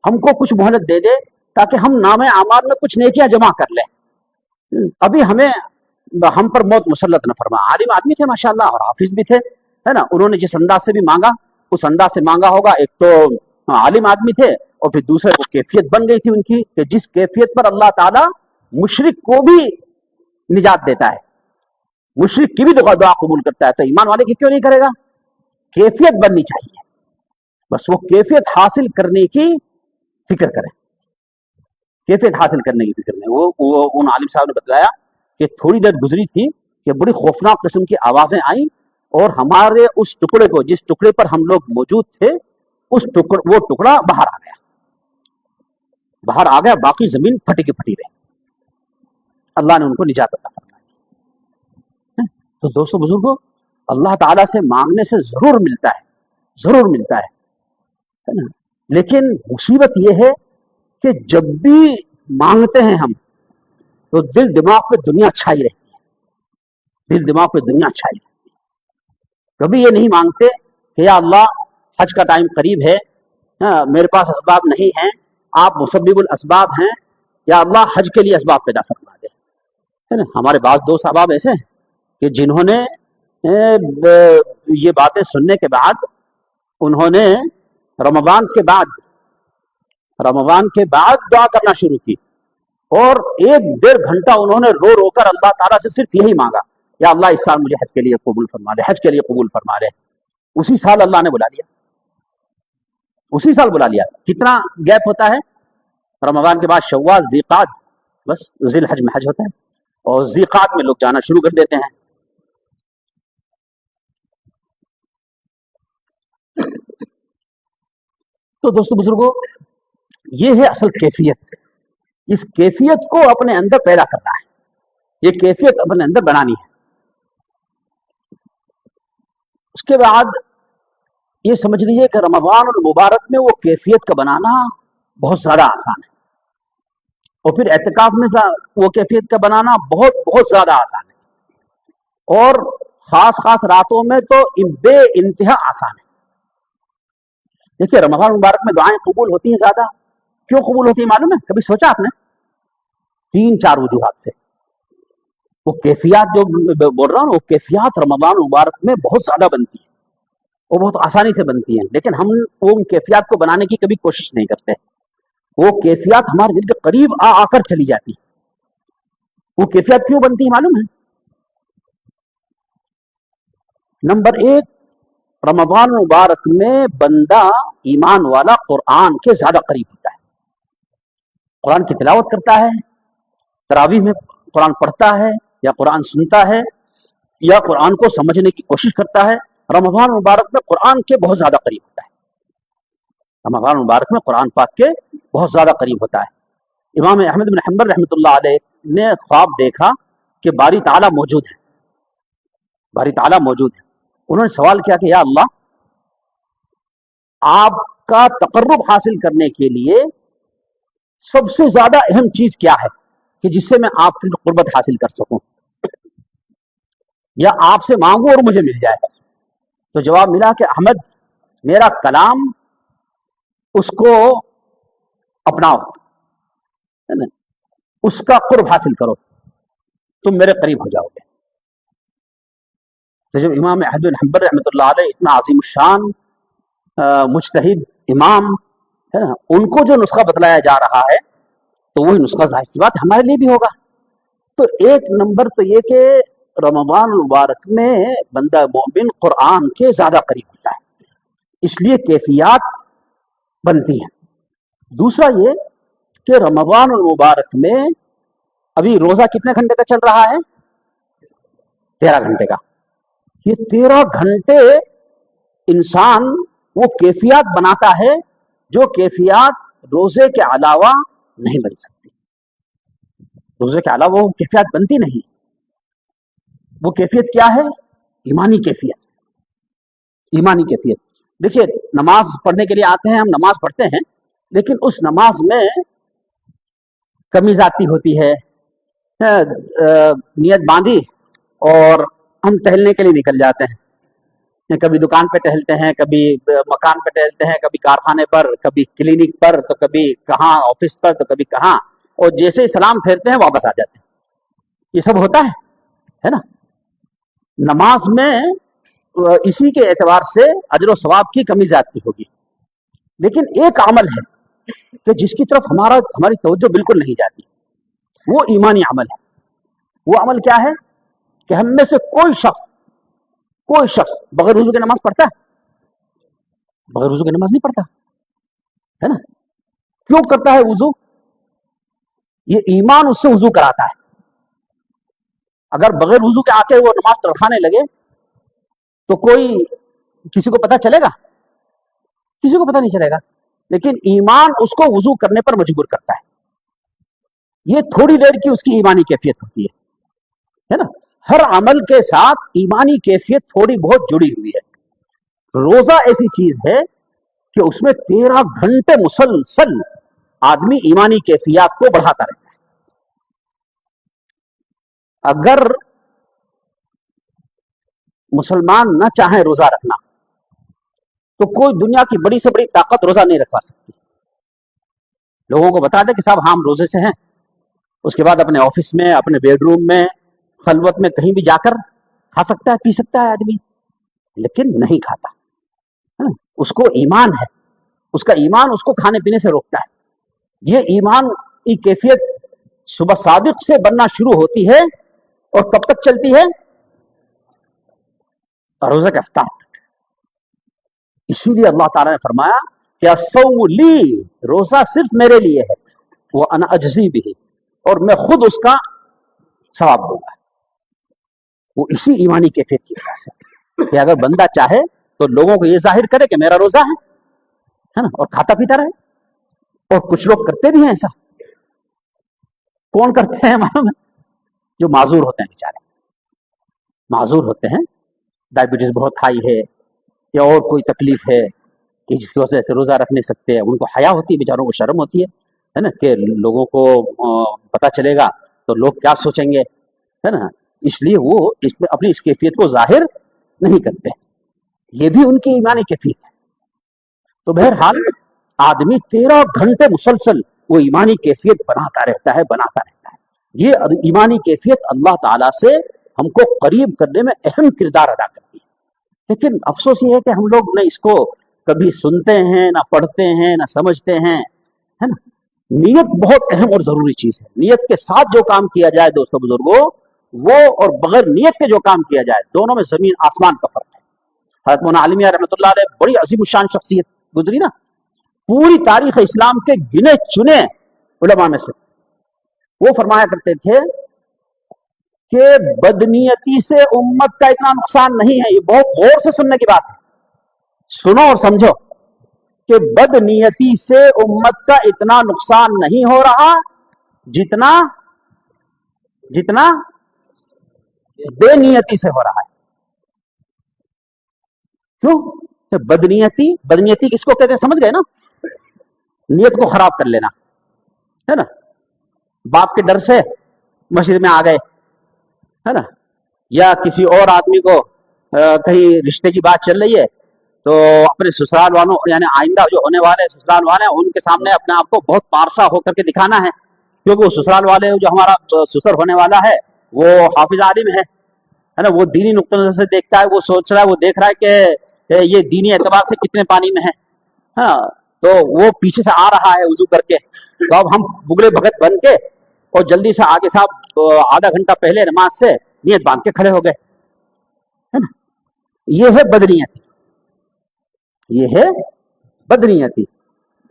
हमको कुछ मोहलत दे दे ताकि हम नामे आमाल में कुछ नेकियां जमा कर लें, अभी हम पर मौत मुसल्लत न फरमा। आलिम आदमी थे माशाल्लाह और हाफिज भी थे, है ना। उन्होंने जिस अंदाज से भी मांगा उस अंदाज से मांगा होगा। एक तो आलिम आदमी थे और फिर दूसरे वो कैफियत बन गई थी उनकी कि जिस कैफियत पर अल्लाह ताला मुशरिक को भी निजात देता है, मुशरिक की भी दुआ कबूल करता है, तो ईमान वाले की क्यों नहीं करेगा? कैफियत बननी चाहिए, बस वो कैफियत हासिल करने की फिक्र करें, कैफियत हासिल करने की फिक्र में। वो उन आलिम साहब ने बताया कि थोड़ी देर गुजरी थी कि बड़ी खौफनाक किस्म की आवाजें आई और हमारे उस टुकड़े को, जिस टुकड़े पर हम लोग मौजूद थे, वो टुकड़ा बाहर आ गया, बाकी जमीन फटी की फटी रही। अल्लाह ने उनको निजात अता फरमाई। तो दोस्तों बुजुर्गों, अल्लाह ताला से मांगने से जरूर मिलता है ना। लेकिन मुसीबत यह है कि जब भी मांगते हैं हम तो दिल दिमाग पे दुनिया छाई रहती है, कभी ये नहीं मांगते कि या अल्लाह हज का टाइम करीब है, मेरे पास असबाब नहीं है, आप मुसब्बिबुल असबाब हैं, या अल्लाह हज के लिए असबाब पैदा फरमा दे, है ना। हमारे पास दो साहब ऐसे हैं कि जिन्होंने ये बातें सुनने के बाद उन्होंने रमजान के बाद दुआ करना शुरू की और 1-1.5 घंटा उन्होंने रो रो कर अल्लाह ताला से सिर्फ यही मांगा, या अल्लाह इस साल मुझे हज के लिए कबूल फरमा दे। उसी साल अल्लाह ने बुला लिया। कितना गैप होता है? रमजान के बाद शव्वाल, ज़ीक़ात, बस ज़िल हज में हज होता है और ज़ीक़ात में लोग जाना शुरू कर देते हैं। تو دوستو بزرگوں، یہ ہے اصل کیفیت. اس کیفیت کو اپنے اندر پیدا کرنا ہے، یہ کیفیت اپنے اندر بنانی ہے. اس کے بعد یہ سمجھ لیجیے کہ رمضان المبارک میں وہ کیفیت کا بنانا بہت زیادہ آسان ہے، اور پھر اعتکاف میں وہ کیفیت کا بنانا بہت بہت زیادہ آسان ہے، اور خاص خاص راتوں میں تو بے انتہا آسان ہے. دیکھیے رمضان المبارک میں دعائیں قبول ہوتی ہیں زیادہ. کیوں قبول ہوتی ہیں معلوم ہے؟ کبھی سوچا آپ نے؟ 3-4 وجوہات سے. وہ کیفیات جو بول رہا ہوں، وہ کیفیات رمضان المبارک میں بہت زیادہ بنتی ہیں، وہ بہت آسانی سے بنتی ہیں، لیکن ہم وہ کیفیات کو بنانے کی کبھی کوشش نہیں کرتے. وہ کیفیات ہمارے دل کے قریب آ کر چلی جاتی. وہ کیفیات کیوں بنتی ہیں معلوم ہے؟ نمبر 1، رمضان المبارک میں بندہ ایمان والا قرآن کے زیادہ قریب ہوتا ہے. قرآن کی تلاوت کرتا ہے، تراویح میں قرآن پڑھتا ہے یا قرآن سنتا ہے یا قرآن کو سمجھنے کی کوشش کرتا ہے. رمضان مبارک میں قرآن کے بہت زیادہ قریب ہوتا ہے. رمضان مبارک میں قرآن پاک کے بہت زیادہ قریب ہوتا ہے. امام احمد بن حنبل رحمۃ اللہ علیہ نے خواب دیکھا کہ باری تعالیٰ موجود ہے، باری تعالیٰ موجود ہے. انہوں نے سوال کیا کہ یا اللہ، آپ کا تقرب حاصل کرنے کے لیے سب سے زیادہ اہم چیز کیا ہے کہ جس سے میں آپ کی قربت حاصل کر سکوں یا آپ سے مانگوں اور مجھے مل جائے؟ تو جواب ملا کہ احمد، میرا کلام اس کو اپناؤ، اس کا قرب حاصل کرو، تم میرے قریب ہو جاؤ گے. تو جب امام احمد بن حنبل رحمۃ اللہ علیہ اتنا عظیم الشان مجتہد امام ہے نا، ان کو جو نسخہ بتلایا جا رہا ہے تو وہی نسخہ ظاہر سی بات ہمارے لیے بھی ہوگا. تو ایک نمبر تو یہ کہ رمضان المبارک میں بندہ مومن قرآن کے زیادہ قریب ہوتا ہے، اس لیے کیفیات بنتی ہیں. دوسرا یہ کہ رمضان المبارک میں ابھی روزہ کتنے گھنٹے کا چل رہا ہے؟ 13 گھنٹے کا. یہ 13 گھنٹے انسان وہ کیفیات بناتا ہے جو کیفیات روزے کے علاوہ نہیں بن سکتی. روزے کے علاوہ وہ کیفیات بنتی نہیں. وہ کیفیت کیا ہے؟ ایمانی کیفیت. ایمانی کیفیت. دیکھیے نماز پڑھنے کے لیے آتے ہیں، ہم نماز پڑھتے ہیں، لیکن اس نماز میں کمی زیادتی ہوتی ہے. نیت باندھی اور ہم ٹہلنے کے لیے نکل جاتے ہیں، کبھی دکان پہ ٹہلتے ہیں، کبھی مکان پہ ٹہلتے ہیں، کبھی کارخانے پر، کبھی کلینک پر، تو کبھی کہاں آفس پر، تو کبھی کہاں، اور جیسے ہی سلام پھیرتے ہیں واپس آ جاتے ہیں. یہ سب ہوتا ہے نا. نماز میں اسی کے اعتبار سے اجر و ثواب کی کمی زیادتی ہوگی. لیکن ایک عمل ہے کہ جس کی طرف ہماری توجہ بالکل نہیں جاتی، وہ ایمانی عمل ہے. وہ عمل کیا ہے کہ ہم میں سے کوئی شخص بغیر وضو کے نماز پڑھتا ہے؟ بغیر وضو کے نماز نہیں پڑھتا ہے نا. کیوں کرتا ہے وضو؟ یہ ایمان اس سے وضو کراتا ہے. اگر بغیر وضو کے آ کے وہ نماز تڑپانے لگے تو کسی کو پتہ چلے گا؟ کسی کو پتہ نہیں چلے گا. لیکن ایمان اس کو وضو کرنے پر مجبور کرتا ہے. یہ تھوڑی دیر کی اس کی ایمانی کیفیت ہوتی ہے نا. ہر عمل کے ساتھ ایمانی کیفیت تھوڑی بہت جڑی ہوئی ہے. روزہ ایسی چیز ہے کہ اس میں 13 گھنٹے مسلسل آدمی ایمانی کیفیات کو بڑھاتا رہتا ہے. اگر مسلمان نہ چاہیں روزہ رکھنا تو کوئی دنیا کی بڑی سے بڑی طاقت روزہ نہیں رکھوا سکتی. لوگوں کو بتا دے کہ صاحب ہم روزے سے ہیں، اس کے بعد اپنے آفس میں، اپنے بیڈ روم میں، خلوت میں کہیں بھی جا کر کھا سکتا ہے، پی سکتا ہے آدمی، لیکن نہیں کھاتا. اس کو ایمان ہے، اس کا ایمان اس کو کھانے پینے سے روکتا ہے. یہ ایمان کی کیفیت صبح صادق سے بننا شروع ہوتی ہے اور کب تک چلتی ہے؟ روزہ کے افطار تک. اسی لیے اللہ تعالیٰ نے فرمایا کہ الصوم لی، روزہ صرف میرے لیے ہے، وانا اجزی بہ، اور میں خود اس کا ثواب دوں گا. وہ اسی ایمانی کیفیت کی وجہ سے کہ اگر بندہ چاہے تو لوگوں کو یہ ظاہر کرے کہ میرا روزہ ہے نا, اور کھاتا پیتا رہے. اور کچھ لوگ کرتے بھی ہیں ایسا. کون کرتے ہیں معلوم ہے؟ جو معذور ہوتے ہیں بیچارے, معذور ہوتے ہیں, ڈائبٹیز بہت ہائی ہے یا اور کوئی تکلیف ہے کہ جس کی وجہ سے روزہ رکھ نہیں سکتے. ان کو حیا ہوتی ہے, بیچاروں کو شرم ہوتی ہے نا, کہ لوگوں کو پتہ چلے گا تو لوگ کیا سوچیں گے, ہے نا. اس لیے وہ اپنی اس کیفیت کو ظاہر نہیں کرتے. یہ بھی ان کی ایمانی کیفیت ہے. تو بہرحال آدمی 13 گھنٹے مسلسل وہ ایمانی کیفیت بناتا رہتا ہے. یہ ایمانی کیفیت اللہ تعالیٰ سے ہم کو قریب کرنے میں اہم کردار ادا کرتی ہے. لیکن افسوس یہ ہے کہ ہم لوگ نہ اس کو کبھی سنتے ہیں, نہ پڑھتے ہیں, نہ سمجھتے ہیں, ہے نا. نیت بہت اہم اور ضروری چیز ہے. نیت کے ساتھ جو کام کیا جائے دوستو بزرگوں, وہ اور بغیر نیت کے جو کام کیا جائے, دونوں میں زمین آسمان کا فرق ہے. حضرت مولانا عالمیہ رحمۃ اللہ علیہ بڑی عظیم الشان شخصیت گزری نا, پوری تاریخ اسلام کے گنے چنے علماء میں سے. وہ فرمایا کرتے تھے کہ بدنیتی سے امت کا اتنا نقصان نہیں ہے. یہ بہت غور سے سننے کی بات ہے, سنو اور سمجھو, کہ بدنیتی سے امت کا اتنا نقصان نہیں ہو رہا جتنا بے نیتی سے ہو رہا ہے. کیوں؟ بدنیتی کس کو کہتے ہیں سمجھ گئے نا؟ نیت کو خراب کر لینا, ہے نا. باپ کے ڈر سے مسجد میں آ گئے, ہے نا, یا کسی اور آدمی کو کہیں رشتے کی بات چل رہی ہے تو اپنے سسرال والوں یعنی آئندہ جو ہونے والے سسرال والے ہیں ان کے سامنے اپنے آپ کو بہت پارسا ہو کر کے دکھانا ہے, کیونکہ وہ سسرال والے جو ہمارا سسر ہونے والا ہے وہ حافظ عالم ہے نا. وہ دینی نقطہ نظر سے دیکھتا ہے, وہ سوچ رہا ہے, وہ دیکھ رہا ہے کہ یہ دینی اعتبار سے کتنے پانی میں ہے, ہاں. تو وہ پیچھے سے آ رہا ہے وضو کر کے, تو اب ہم بگلے بھگت بن کے اور جلدی سے آگے صاحب آدھا گھنٹہ پہلے نماز سے نیت باندھ کے کھڑے ہو گئے, ہے نا. یہ ہے بدنیتی, یہ ہے بدنیتی.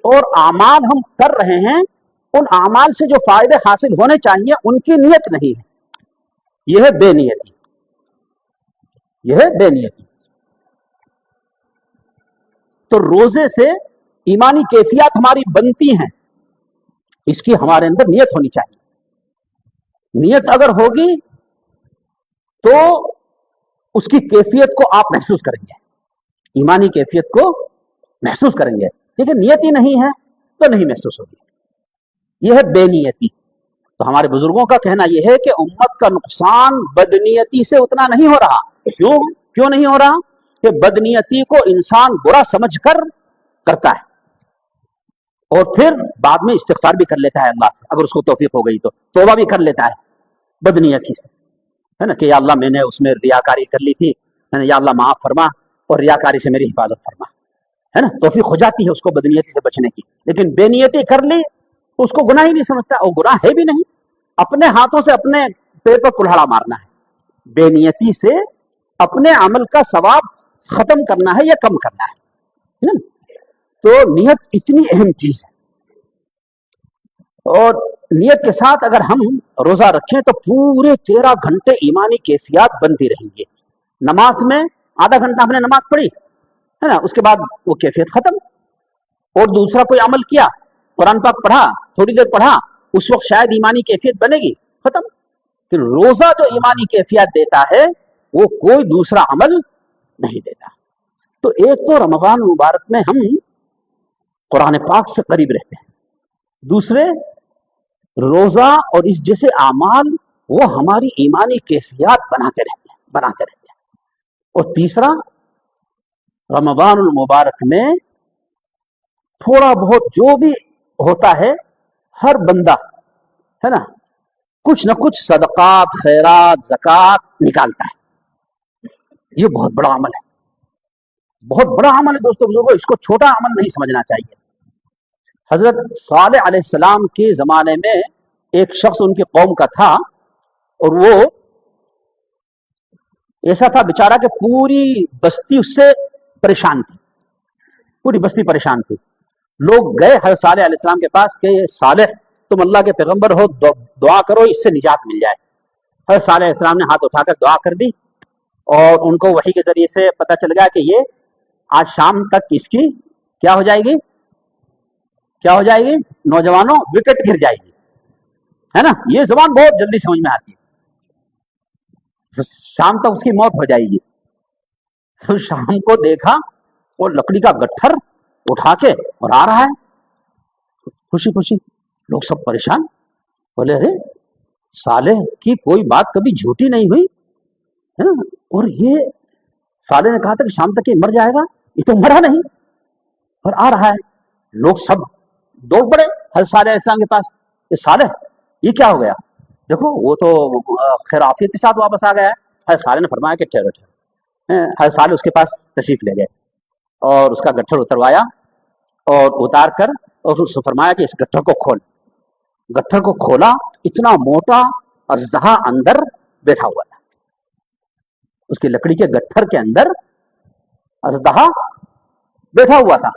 اور اعمال ہم کر رہے ہیں, ان اعمال سے جو فائدے حاصل ہونے چاہیے ان کی نیت نہیں ہے. یہ ہے بے نیتی, یہ ہے بے نیتی. تو روزے سے ایمانی کیفیات ہماری بنتی ہیں, اس کی ہمارے اندر نیت ہونی چاہیے. نیت اگر ہوگی تو اس کی کیفیت کو آپ محسوس کریں گے, ایمانی کیفیت کو محسوس کریں گے. لیکن نیت ہی نہیں ہے تو نہیں محسوس ہوگی. یہ ہے بے نیتی. تو ہمارے بزرگوں کا کہنا یہ ہے کہ امت کا نقصان بدنیتی سے اتنا نہیں ہو رہا. کیوں نہیں ہو رہا؟ کہ بدنیتی کو انسان برا سمجھ کر کرتا ہے اور پھر بعد میں استغفار بھی کر لیتا ہے اللہ سے, اگر اس کو توفیق ہو گئی تو توبہ بھی کر لیتا ہے بدنیتی سے, ہے نا, کہ یا اللہ میں نے اس میں ریاکاری کر لی تھی, یا اللہ معاف فرما اور ریاکاری سے میری حفاظت فرما, ہے نا. توفیق ہو جاتی ہے اس کو بدنیتی سے بچنے کی. لیکن بے نیتی کر لی اس کو گناہ ہی نہیں سمجھتا, وہ گناہ ہے بھی نہیں. اپنے ہاتھوں سے اپنے پیر پر کلہاڑا مارنا ہے. بے نیتی سے اپنے عمل کا ثواب ختم کرنا ہے یا کم کرنا ہے. تو نیت اتنی اہم چیز ہے, اور نیت کے ساتھ اگر ہم روزہ رکھیں تو پورے 13 گھنٹے ایمانی کیفیات بنتی رہیں گی. نماز میں آدھا گھنٹہ ہم نے نماز پڑھی, ہے نا, اس کے بعد وہ کیفیت ختم. اور دوسرا کوئی عمل کیا, قرآن پاک پڑھا, تھوڑی دیر پڑھا, اس وقت شاید ایمانی کیفیت بنے گی, ختم. کہ روزہ جو ایمانی کیفیت دیتا ہے وہ کوئی دوسرا عمل نہیں دیتا. تو ایک تو رمضان مبارک میں ہم قرآن پاک سے قریب رہتے ہیں, دوسرے روزہ اور اس جیسے اعمال وہ ہماری ایمانی کیفیات بناتے رہتے ہیں. اور تیسرا رمضان المبارک میں تھوڑا بہت جو بھی ہوتا ہے ہر بندہ, ہے نا, کچھ نہ کچھ صدقات, خیرات, زکات نکالتا ہے. یہ بہت بڑا عمل ہے, بہت بڑا عمل ہے دوستو بزرگوں, اس کو چھوٹا عمل نہیں سمجھنا چاہیے. حضرت صالح علیہ السلام کے زمانے میں ایک شخص ان کی قوم کا تھا, اور وہ ایسا تھا بیچارہ کہ پوری بستی اس سے پریشان تھی, پوری بستی پریشان تھی. لوگ گئے حضرت صالح علیہ السلام کے پاس کہ صالح تم اللہ کے پیغمبر ہو, دعا کرو اس سے نجات مل جائے. حضرت صالح علیہ السلام نے ہاتھ اٹھا کر دعا کر دی, اور ان کو وحی کے ذریعے سے پتہ چل گیا کہ یہ आज शाम तक इसकी क्या हो जाएगी, क्या हो जाएगी नौजवानों, विकेट गिर जाएगी, है ना। ये जबान बहुत जल्दी समझ में आती है, तो शाम तक उसकी मौत हो जाएगी। तो शाम को देखा वो लकड़ी का गट्ठर उठा के और आ रहा है खुशी खुशी। लोग सब परेशान, बोले अरे साले की कोई बात कभी झूठी नहीं हुई, है ना। और ये साले ने कहा था कि शाम तक ये मर जाएगा, ये तो मरा नहीं और आ रहा है। लोग सब दौड़ पड़े हर साले ऐसा के पास, ये साले ये क्या हो गया, देखो वो तो खैर आफियत के साथ वापस आ गया है। हर साले ने फरमाया कि ठहरो ठहरो। हर साले उसके पास तशरीफ ले गए और उसका गट्ठर उतरवाया और उतार कर और उसने फरमाया कि इस गट्ठर को खोल। गट्ठर को खोला, इतना मोटा अजदहा अंदर बैठा हुआ था, उसकी लकड़ी के गट्ठर के अंदर अजदहा बैठा हुआ था।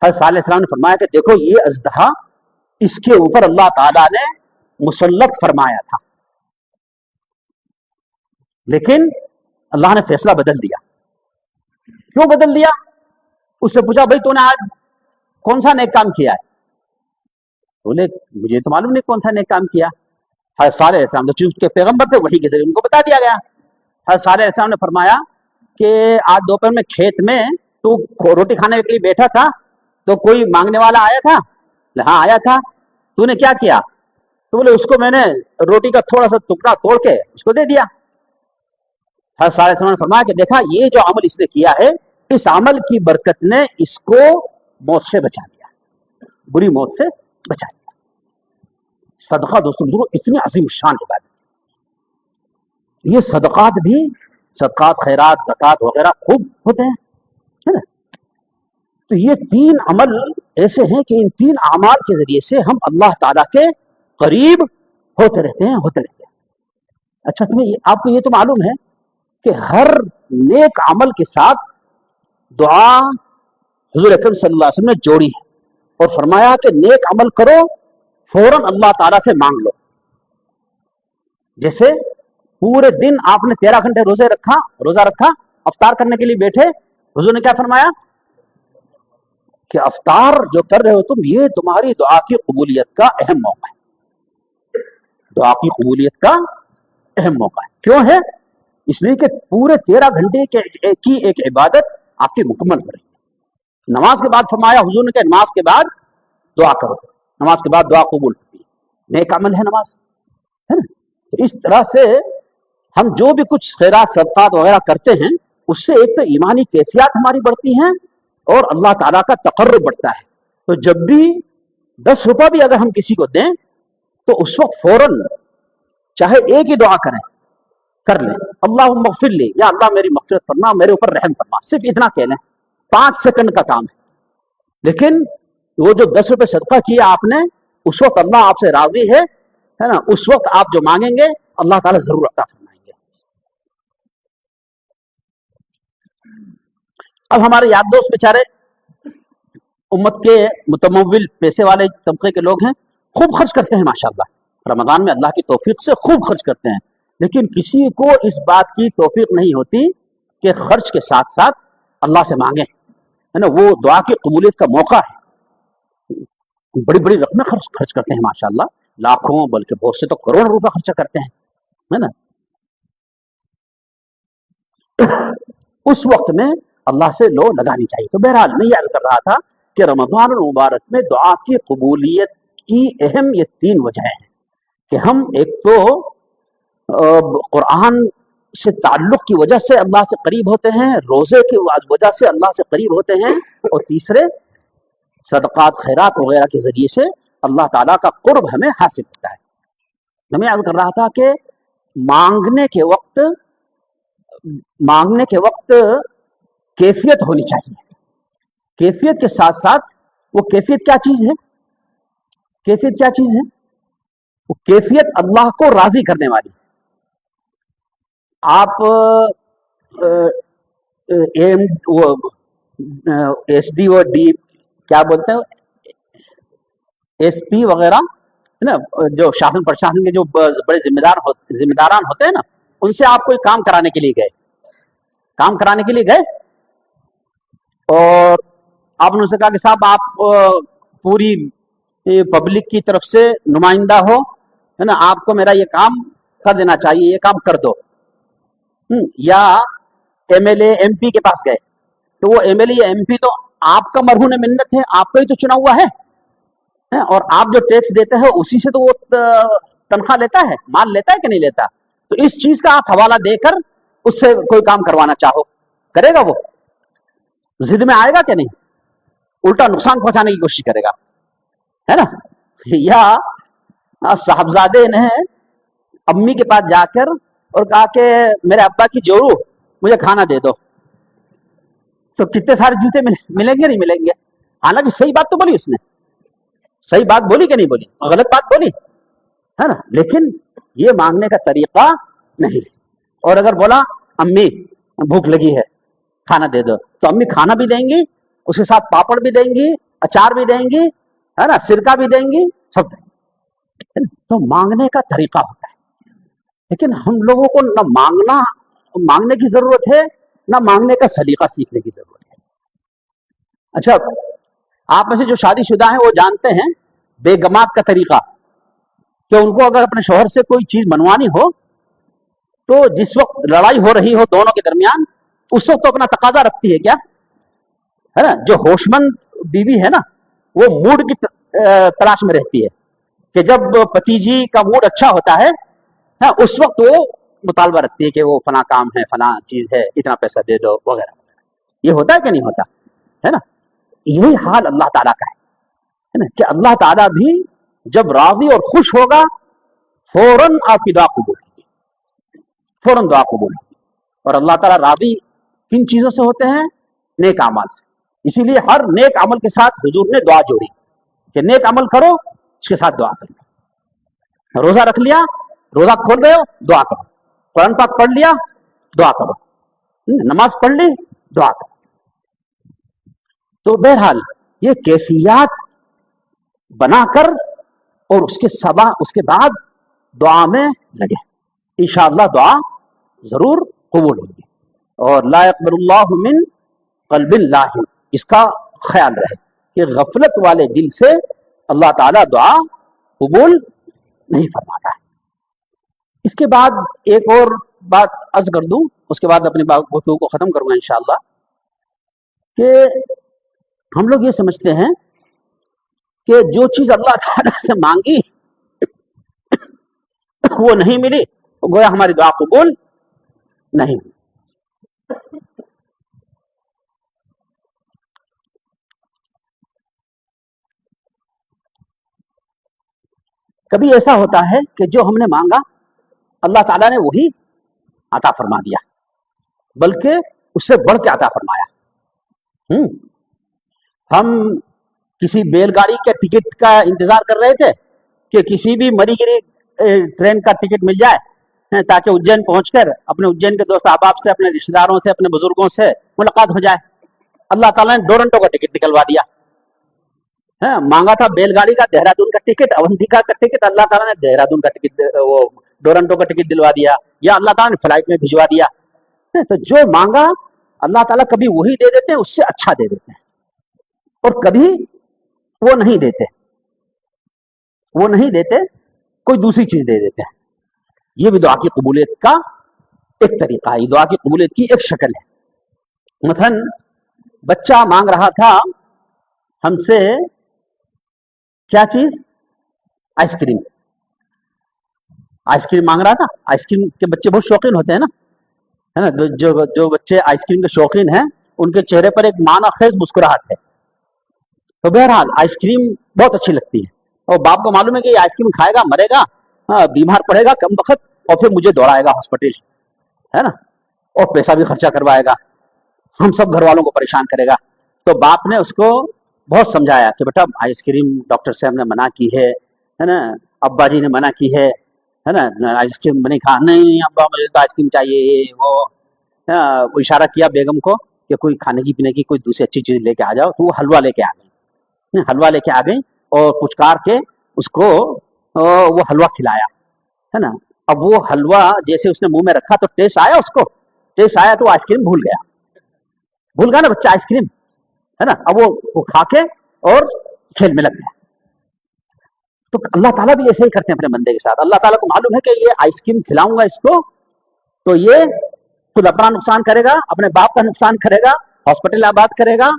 हज़रत सालेह अलैहिस्सलाम ने फरमाया कि देखो ये अजदहा, इसके ऊपर अल्लाह ताला ने मुसल्लत फरमाया था, लेकिन अल्लाह ने फैसला बदल दिया। क्यों बदल दिया? उससे पूछा भाई तूने आज कौन सा नेक काम किया है? बोले मुझे तो मालूम नहीं कौन सा नेक काम किया। हज़रत सालेह अलैहिस्सलाम तो के पैगंबर थे, वही के जरिए उनको बता दिया गया। हज़रत सालेह अलैहिस्सलाम ने फरमाया कि आज दोपहर में खेत में तू रोटी खाने के लिए बैठा था तो कोई मांगने वाला आया था? हाँ आया था। तूने क्या किया? तो बोले उसको मैंने रोटी का थोड़ा सा टुकड़ा तोड़ के उसको दे दिया। हज़रत सालेह अलैहिस्सलाम ने फरमाया कि देखा ये जो अमल इसने किया है, इस अमल की बरकत ने इसको मौत से बचा दिया, बुरी मौत से बचा दिया। सदका दोस्तों इतनी अजीम शान इबादत, ये सदकात भी, सदकात खैरात ज़कात वगैरह खूब होते हैं, है ना। तो ये तीन अमल ऐसे हैं कि इन तीन अमाल के जरिए से हम अल्लाह ताला के करीब होते रहते हैं, होते रहते हैं। अच्छा तुम्हें आपको ये तो मालूम है कि हर नेक अमल के साथ दुआ हुजूर अकरम सल्लल्लाहु अलैहि वसल्लम ने जोड़ी है और फरमाया कि नेक अमल करो फौरन अल्लाह ताला से मांग लो। जैसे पूरे दिन आपने 13 घंटे रोजा रखा, अफ्तार करने के लिए बैठे, हुजूर ने क्या फरमाया कि अफ्तार जो कर रहे हो तुम, ये तुम्हारी दुआ की कबूलियत का अहम मौका है, दुआ की कबूलियत का अहम मौका है। क्यों है? इसलिए कि पूरे 13 घंटे की एक इबादत आपकी मुकम्मल हो रही है। नमाज के बाद फरमाया हुजूर ने कि नमाज के बाद दुआ करो, नमाज के बाद दुआ कबूल होती है, नेक अमल है नमाज, है ना। तो इस तरह से हम जो भी कुछ खैरात सदकात वगैरह करते हैं, उससे एक तो ईमानी कैफियत हमारी बढ़ती हैं और अल्लाह ताला का तकर्रुब बढ़ता है। तो जब भी 10 रुपया भी अगर हम किसी को दें तो उस वक्त फौरन चाहे एक ही दुआ करें, कर लें, अल्लाहुम्मा मग़फ़िर ली, या अल्लाह मेरी मग़फ़िरत फरमा, मेरे ऊपर रहम फरमा, सिर्फ इतना कह लें, 5 सेकंड का काम है। लेकिन वो जो 10 रुपए सदका किया आपने, उस वक्त अल्लाह आपसे राजी है ना। उस वक्त आप जो मांगेंगे अल्लाह ताला जरूर अता फरमाएंगे। अब हमारे यार दोस्त बेचारे उम्मत के मुतमव्विल पैसे वाले तबके के लोग हैं, खूब खर्च करते हैं माशाअल्लाह, रमजान में अल्लाह की तौफीक से खूब खर्च करते हैं, लेकिन किसी को इस बात की तौफीक नहीं होती कि खर्च के साथ साथ अल्लाह से मांगे, है ना। वो दुआ की कबूलियत का मौका है। बड़ी बड़ी रकमें खर्च करते हैं माशाअल्लाह, लाखों बल्कि बहुत से तो करोड़ों रुपए खर्चा करते हैं, है ना। उस वक्त में अल्लाह से लो लगानी चाहिए। तो बहरहाल मैं ये अर्ज कर रहा था कि रमजान मुबारक में दुआ की कबूलियत की अहम ये 3 वजह हैं कि हम एक तो कुरान से ताल्लुक की वजह से अल्लाह से करीब होते हैं, रोजे की वजह से अल्लाह से करीब होते हैं, और तीसरे सदकात खैरात वगैरह के जरिए से अल्लाह ताला का कुर्ब हमें हासिल होता है। मैं याद कर रहा था कि मांगने के वक्त कैफियत होनी चाहिए। कैफियत के साथ साथ वो कैफियत क्या चीज है? कैफियत क्या चीज है? वो कैफियत अल्लाह को राजी करने वाली। आप SD और D क्या बोलते हैं, SP वगैरह, है ना, जो शासन प्रशासन के जो बड़े जिम्मेदारान होते हैं ना, उनसे आप कोई काम कराने के लिए गए, और आपने उनसे कहा कि साहब आप पूरी पब्लिक की तरफ से नुमाइंदा हो, है ना, आपको मेरा ये काम कर देना चाहिए, ये काम कर दो। या एमएलए एमपी के पास गए, तो वो एमएलए या एमपी तो आपका मरहून मिन्नत है, आपका ही तो चुना हुआ है, और आप जो टैक्स देते हो उसी से तो वो तनख्वाह लेता है, माल लेता है कि नहीं लेता। तो इस चीज का आप हवाला देकर उससे कोई काम करवाना चाहो, करेगा वो? जिद में आएगा कि नहीं? उल्टा नुकसान पहुंचाने की कोशिश करेगा, है ना। या साहबजादे ने अम्मी के पास जाकर और कहा कि मेरे अब्बा की जोरू, मुझे खाना दे दो, तो कितने सारे जूते मिलेंगे नहीं मिलेंगे। हालांकि सही बात तो बोली उसने, सही बात बोली कि नहीं बोली, गलत बात बोली, है ना, लेकिन ये मांगने का तरीका नहीं। और अगर बोला अम्मी भूख लगी है, खाना दे दो, तो अम्मी खाना भी देंगी, उसके साथ पापड़ भी देंगी, अचार भी देंगी, है ना, सिरका भी देंगी, सब देंगी। तो मांगने का तरीका होता है। लेकिन हम लोगों को न मांगने की जरूरत है, न मांगने का सलीका सीखने की जरूरत है। अच्छा, आप में से जो शादीशुदा हैं वो जानते हैं बेगमात का तरीका, कि उनको अगर अपने शौहर से कोई चीज मनवानी हो, तो जिस वक्त लड़ाई हो रही हो दोनों के दरमियान, उस वक्त तो अपना तकाजा रखती है क्या, है ना। जो होशमंद बीवी है ना, वो मूड की तलाश में रहती है, कि जब पति जी का मूड अच्छा होता है, उस वक्त वो मुतालबा रखती है कि वो फला काम है, फला चीज है, इतना पैसा दे दो, वगैरह। ये होता है कि नहीं होता, है ना। यही हाल अल्लाह ताला का है ना, कि अल्लाह ताला भी जब राजी और खुश होगा, फौरन आपकी दुआ कबूल होगी, फौरन दुआ कबूल होगी। और अल्लाह ताला राजी किन चीजों से होते हैं? नेक अमल से। इसीलिए हर नेक अमल के साथ हुजूर ने दुआ जोड़ी, कि नेक अमल करो, उसके साथ दुआ करो। रोजा रख लिया, रोजा खोल रहे हो, दुआ करो। कुरान पाक पढ़ लिया, दुआ करो। नमाज पढ़ ली, दुआ करो। तो बहरहाल ये कैफियत बनाकर और उसके बाद दुआ में लगे, इंशाअल्लाह दुआ जरूर कबूल होगी। और ला यक़बलुल्लाहु मिन क़ल्बिन लाहिन, इसका ख्याल रहे कि गफलत वाले दिल से अल्लाह ताला दुआ कबूल नहीं फरमाता है। इसके बाद एक और बात अर्ज कर दूं, उसके बाद अपनी गुफ्तगू को खत्म करूंगा इंशाअल्लाह, कि हम लोग ये समझते हैं कि जो चीज अल्लाह ताला से मांगी वो नहीं मिली, तो गोया हमारी दुआ कबूल नहीं हुई। कभी ऐसा होता है कि जो हमने मांगा अल्लाह ताला ने वही अता फरमा दिया, बल्कि उससे बढ़ के अता फरमाया। हम किसी बैलगाड़ी के टिकट का इंतजार कर रहे थे कि किसी भी मरी गिरी ट्रेन का टिकट मिल जाए, ताकि उज्जैन पहुंचकर अपने उज्जैन के दोस्त अहबाब से, अपने रिश्तेदारों से, अपने बुजुर्गों से मुलाकात हो जाए। अल्लाह ताला ने टोरंटो का टिकट निकलवा दिया। मांगा था बैलगाड़ी का देहरादून का टिकट, अवंतिका का टिकट, अल्लाह ताला ने देहरादून का टिकट, वो टोरंटो का टिकट दिलवा दिया, या अल्लाह ताला ने फ्लाइट में भिजवा दिया। तो जो मांगा अल्लाह ताला कभी वही दे देते हैं, उससे अच्छा दे देते हैं, और कभी वो नहीं देते, कोई दूसरी चीज दे देते हैं। ये भी दुआ की कबूलियत का एक तरीका है, दुआ की कबूलियत की एक शक्ल है। मसलन बच्चा मांग रहा था हमसे क्या चीज? आइसक्रीम। आइसक्रीम मांग रहा था। आइसक्रीम के बच्चे बहुत शौकीन होते हैं ना, है ना। जो बच्चे आइसक्रीम के शौकीन हैं, उनके चेहरे पर एक माना खेज मुस्कुराहट है। तो बहरहाल आइसक्रीम बहुत अच्छी लगती है, और बाप को मालूम है कि आइसक्रीम खाएगा मरेगा, बीमार पड़ेगा कम वक्त, और फिर मुझे दौड़ाएगा हॉस्पिटल, है ना, और पैसा भी खर्चा करवाएगा, हम सब घर वालों को परेशान करेगा। तो बाप ने उसको बहुत समझाया कि बेटा आइसक्रीम डॉक्टर से हमने मना की है ना, अब्बा जी ने मना की है ना, आइसक्रीम नहीं खा, नहीं अब्बा मुझे तो आइसक्रीम चाहिए, ये वो इशारा किया बेगम को कि कोई खाने की पीने की कोई दूसरी अच्छी चीज लेके आ जाओ। तो वो हलवा लेके आ गई, और पुचकार के उसको वो हलवा खिलाया, है ना। अब वो हलवा जैसे उसने मुंह में रखा तो टेस्ट आया, तो आइसक्रीम भूल गया ना बच्चा आइसक्रीम, ہے نا, اب وہ کھا کے اور کھیل میں لگ گیا. تو اللہ تعالیٰ بھی ایسے ہی کرتے ہیں اپنے بندے کے ساتھ. اللہ تعالیٰ کو معلوم ہے کہ یہ آئس کریم کھلاؤں گا اس کو تو یہ خود اپنا نقصان کرے گا, اپنے باپ کا نقصان کرے گا, ہاسپٹل آباد کرے گا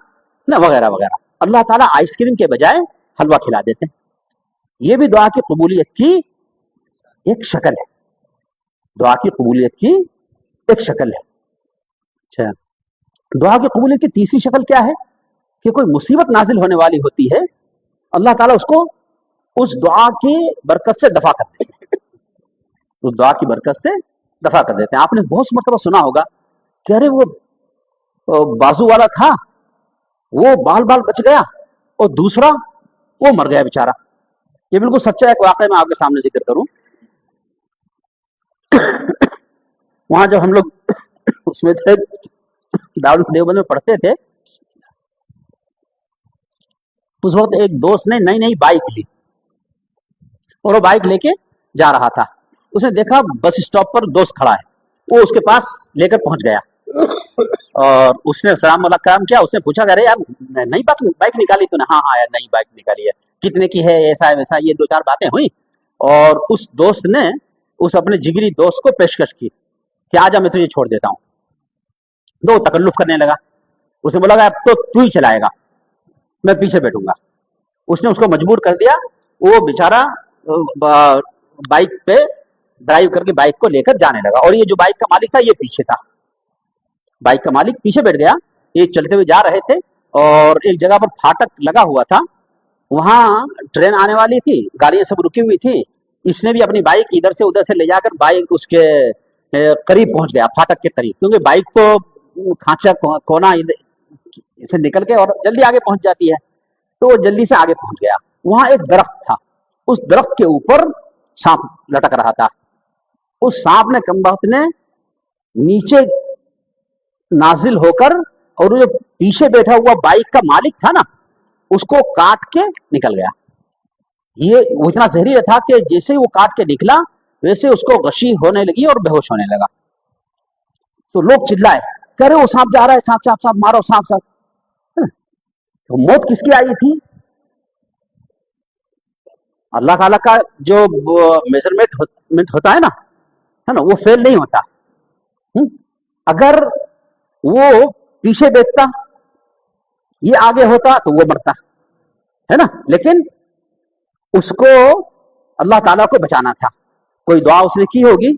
نا, وغیرہ وغیرہ. اللہ تعالیٰ آئس کریم کے بجائے حلوہ کھلا دیتے ہیں. یہ بھی دعا کی قبولیت کی ایک شکل ہے, دعا کی قبولیت کی ایک شکل ہے. اچھا, دعا کی قبولیت کی تیسری شکل کیا ہے کہ کوئی مصیبت نازل ہونے والی ہوتی ہے, اللہ تعالیٰ اس کو اس دعا کی برکت سے دفع کر دیتے ہیں, اس دعا کی برکت سے دفع کر دیتے ہیں. آپ نے بہت مرتبہ سنا ہوگا کہ ارے وہ بازو والا تھا, وہ بال بچ گیا, اور دوسرا وہ مر گیا بیچارہ. یہ بالکل سچا ایک واقعہ میں آپ کے سامنے ذکر کروں. وہاں جب ہم لوگ اس میں تھے, دارالعلوم دیوبند میں پڑھتے تھے, اس وقت ایک دوست نے نئی بائک لی اور وہ بائک لے کے جا رہا تھا. اس نے دیکھا بس اسٹاپ پر دوست کھڑا ہے, وہ اس کے پاس لے کر پہنچ گیا اور اس نے السلام علیکم کیا. اس نے پوچھا کہ ارے یار نئی بائک نکالی تو نے؟ ہاں یار نئی بائک نکالی ہے. کتنے کی ہے, ایسا ہے ویسا, یہ دو چار باتیں ہوئی اور اس دوست نے اس اپنے جگری دوست کو پیشکش کی کہ آجا میں تجھے چھوڑ دیتا ہوں. دو تکلف کرنے لگا. اس نے بولا اب تو ہی چلائے گا, میں پیچھے بیٹھوں گا. اس نے اس کو مجبور کر دیا. وہ بیچارہ بائک پہ ڈرائیو کر کے بائک کو لے کر جانے لگا, اور یہ جو بائک کا مالک تھا یہ پیچھے تھا. بائک کا مالک پیچھے بیٹھ گیا, یہ چلتے ہوئے جا رہے تھے اور ایک جگہ پر پھاٹک لگا ہوا تھا, وہاں ٹرین آنے والی تھی, گاڑیاں سب رکی ہوئی تھی. اس نے بھی اپنی بائک ادھر سے لے جا کر بائک اس کے قریب پہنچ گیا, پھاٹک کے قریب, کیونکہ بائک تو کھانچا کونا سے نکل کے اور جلدی آگے پہنچ جاتی ہے, تو وہ جلدی سے آگے پہنچ گیا. وہاں ایک درخت تھا, اس درخت کے اوپر سانپ لٹک رہا تھا. اس سانپ نے کمبخت نے نیچے نازل ہو کر, اور جو پیچھے بیٹھا ہوا بائک کا مالک تھا نا, اس کو کاٹ کے نکل گیا. یہ وہ اتنا زہریلا تھا کہ جیسے ہی وہ کاٹ کے نکلا ویسے اس کو غشی ہونے لگی اور بے ہوش ہونے لگا. تو لوگ چلائے, کہہ رہے وہ سانپ جا رہا ہے, سانپ سانپ سانپ مارو, سانپ سانپ. موت کس کی آئی تھی؟ اللہ تعالیٰ کا جو میجرمنٹ ہوتا ہے نا, وہ فیل نہیں ہوتا. اگر وہ پیچھے بیٹھتا, یہ آگے ہوتا تو وہ مرتا ہے نا, لیکن اس کو اللہ تعالیٰ کو بچانا تھا. کوئی دعا اس نے کی ہوگی,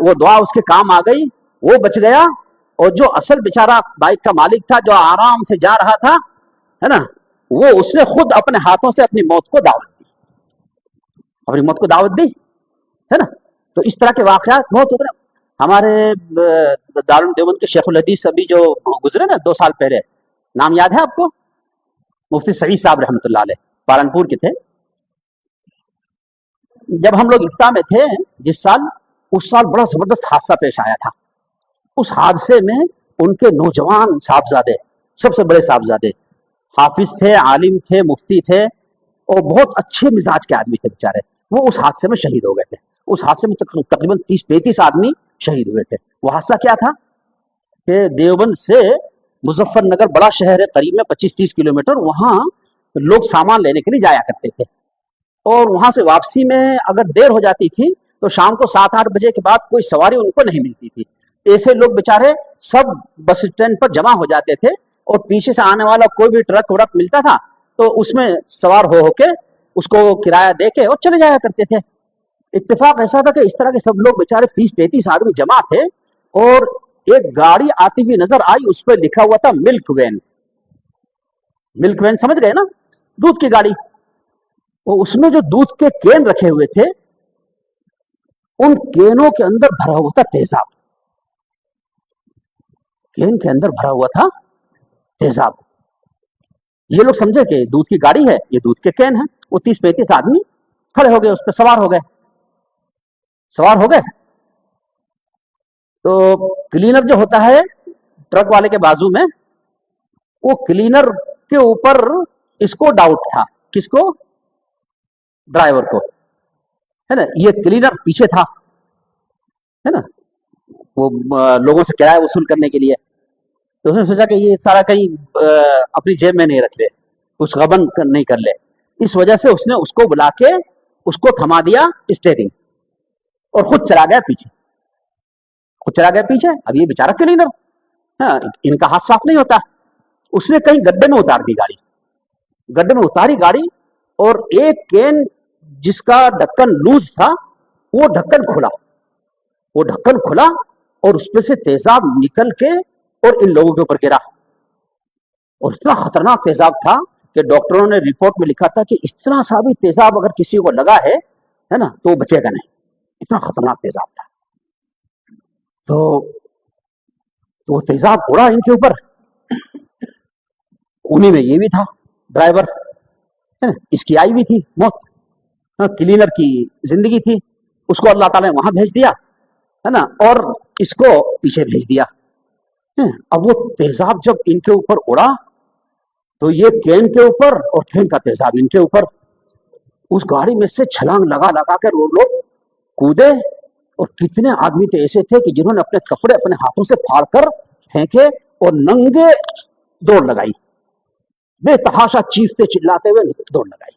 وہ دعا اس کے کام آ گئی, وہ بچ گیا. اور جو اصل بیچارہ بائک کا مالک تھا جو آرام سے جا رہا تھا, ہے نا, وہ اس نے خود اپنے ہاتھوں سے اپنی موت کو دعوت دی, ہے نا. تو اس طرح کے واقعات بہت ہوتے ہیں. ہمارے دارالعلوم دیوبند کے شیخ الحدیث ابھی جو گزرے نا 2 سال پہلے, نام یاد ہے آپ کو؟ مفتی سعید صاحب رحمۃ اللہ علیہ, پالنپور کے تھے. جب ہم لوگ افتتاح میں تھے جس سال, اس سال بڑا زبردست حادثہ پیش آیا تھا. اس حادثے میں ان کے نوجوان صاحبزادے, سب سے بڑے صاحبزادے, حافظ تھے, عالم تھے, مفتی تھے, اور بہت اچھے مزاج کے آدمی تھے بیچارے, وہ اس حادثے میں شہید ہو گئے تھے. اس حادثے میں تقریباً 30-35 آدمی شہید ہوئے تھے. وہ حادثہ کیا تھا کہ دیوبند سے مظفر نگر بڑا شہر ہے قریب میں 25-30 کلومیٹر, وہاں لوگ سامان لینے کے لیے جایا کرتے تھے, اور وہاں سے واپسی میں اگر دیر ہو جاتی تھی تو شام کو 7-8 بجے کے بعد کوئی سواری ان کو نہیں ملتی تھی. ایسے لوگ بیچارے سب بس اسٹینڈ پر جمع ہو جاتے تھے, اور پیچھے سے آنے والا کوئی بھی ٹرک وڑک ملتا تھا تو اس میں سوار ہو کے اس کو کرایہ دے کے اور چلے جایا کرتے تھے. اتفاق ایسا تھا کہ اس طرح کے سب لوگ بیچارے 30-35 آدمی جمع تھے, اور ایک گاڑی آتی ہوئی نظر آئی, اس پہ لکھا ہوا تھا ملک وین. ملک وین سمجھ گئے نا, دودھ کی گاڑی. وہ اس میں جو دودھ کے کین رکھے ہوئے تھے, ان کینوں کے اندر بھرا ہوا تھا تیزاب. کین کے اندر بھرا ہوا تھا تیزاب. یہ لوگ سمجھے کہ دودھ کی گاڑی ہے, یہ دودھ کے کین ہے. وہ 30-35 آدمی کھڑے ہو گئے, اس پہ سوار ہو گئے. تو کلینر جو ہوتا ہے ٹرک والے کے بازو میں, وہ کلینر کے اوپر اس کو ڈاؤٹ تھا. کس کو؟ ڈرائیور کو, ہے نا. یہ کلینر پیچھے تھا, ہے نا, وہ لوگوں سے کرایہ وصول کرنے کے لیے. تو اس نے سوچا کہ یہ سارا کہیں اپنی جیب میں نہیں رکھ لے، کچھ غبن نہیں کر لے، اس وجہ سے اس نے اس کو بلا کے اس کو تھما دیا اسٹیئرنگ، اور خود چلا گیا پیچھے، خود چلا گیا پیچھے۔ اب یہ بیچارہ کلینر، ہاں ان کا ہاتھ صاف نہیں ہوتا، اس نے کہیں گڈھے میں اتار دی گاڑی، گڈھے میں اتاری گاڑی، اور ایک کین جس کا ڈھکن لوز تھا وہ ڈھکن کھلا، وہ ڈھکن کھلا اور اس میں سے تیزاب نکل کے اور ان لوگوں کے اوپر گرا، اور اتنا خطرناک تیزاب تھا کہ ڈاکٹروں نے رپورٹ میں لکھا تھا کہ اتنا سا بھی تیزاب اگر کسی کو لگا ہے نا تو وہ بچے گا نہیں، اتنا خطرناک تیزاب تھا۔ تو وہ تیزاب اڑا ان کے اوپر، انہیں میں یہ بھی تھا ڈرائیور، اس کی آئی بھی تھی موت، کلینر کی زندگی تھی، اس کو اللہ تعالیٰ نے وہاں بھیج دیا ہے نا، اور اس کو پیچھے بھیج دیا۔ اب وہ تیزاب جب ان کے اوپر اڑا تو یہ کین کے اوپر اور کین کا تیزاب ان کے اوپر، اس گاڑی میں سے چھلانگ لگا لگا کر وہ لوگ کودے، اور کتنے آدمی تو ایسے تھے کہ جنہوں نے اپنے کپڑے اپنے ہاتھوں سے پھاڑ کر پھینکے اور ننگے دوڑ لگائی، بے تحاشا چیختے چلاتے ہوئے دوڑ لگائی۔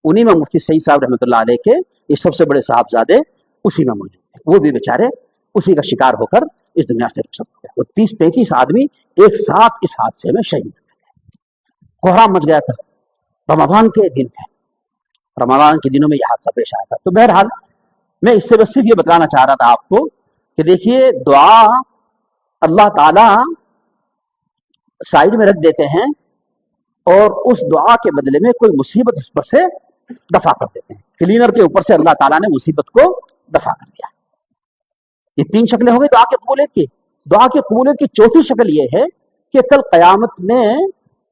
انہی میں مفتی سعید صاحب رحمۃ اللہ علیہ کے یہ سب سے بڑے صاحبزادے اسی میں موجود تھے، وہ بھی بیچارے اسی کا شکار ہو کر اس دنیا سے رخصت ہو گئے۔ وہ 30-35 آدمی ایک ساتھ اس حادثے میں شہید ہوئے، کوہرام مچ گیا تھا، رمضان کے دن تھے، رمضان کے دنوں میں یہ حادثہ پیش آیا تھا۔ تو بہرحال میں اس سے بس صرف یہ بتانا چاہ رہا تھا آپ کو کہ دیکھیے دعا اللہ تعالی سائڈ میں رکھ دیتے ہیں اور اس دعا کے بدلے میں کوئی مصیبت اس پر سے دفع کر دیتے ہیں۔ کلینر کے اوپر سے اللہ تعالیٰ نے مصیبت کو دفع کر دیا۔ یہ 3 شکلیں ہو گئی دعا کی قبولیت کی۔ دعا کی قبولیت کی چوتھی شکل یہ ہے کہ کل قیامت میں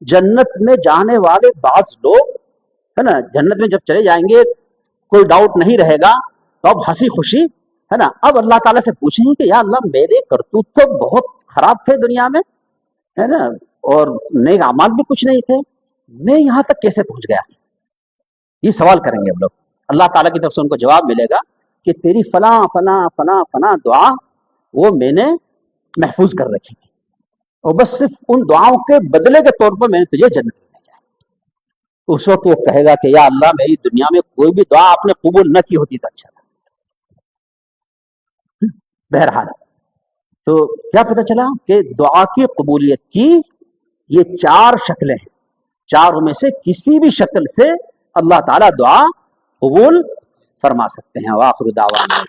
جنت میں جانے والے بعض لوگ ہے نا، جنت میں جب چلے جائیں گے کوئی ڈاؤٹ نہیں رہے گا، تو اب ہنسی خوشی ہے نا، اب اللہ تعالیٰ سے پوچھیں گے کہ یا اللہ میرے کرتوت تو بہت خراب تھے دنیا میں ہے نا، اور نیک اعمال بھی کچھ نہیں تھے، میں یہاں تک کیسے پہنچ گیا؟ یہ سوال کریں گے ہم لوگ۔ اللہ تعالیٰ کی طرف سے ان کو جواب ملے گا کہ تیری فلاں فلاں فلاں فلاں دعا وہ میں نے محفوظ کر رکھی تھی، اور بس صرف ان دعاؤں کے بدلے کے طور پر میں نے تجھے جنت میں بھیجا ہے۔ اس وقت وہ کہے گا کہ یا اللہ میری دنیا میں کوئی بھی دعا آپ نے قبول نہ کی ہوتی تو اچھا تھا۔ بہرحال تو کیا پتہ چلا کہ دعا کی قبولیت کی یہ 4 شکلیں ہیں، 4 میں سے کسی بھی شکل سے اللہ تعالیٰ دعا قبول فرما سکتے ہیں۔ وآخر دعوانا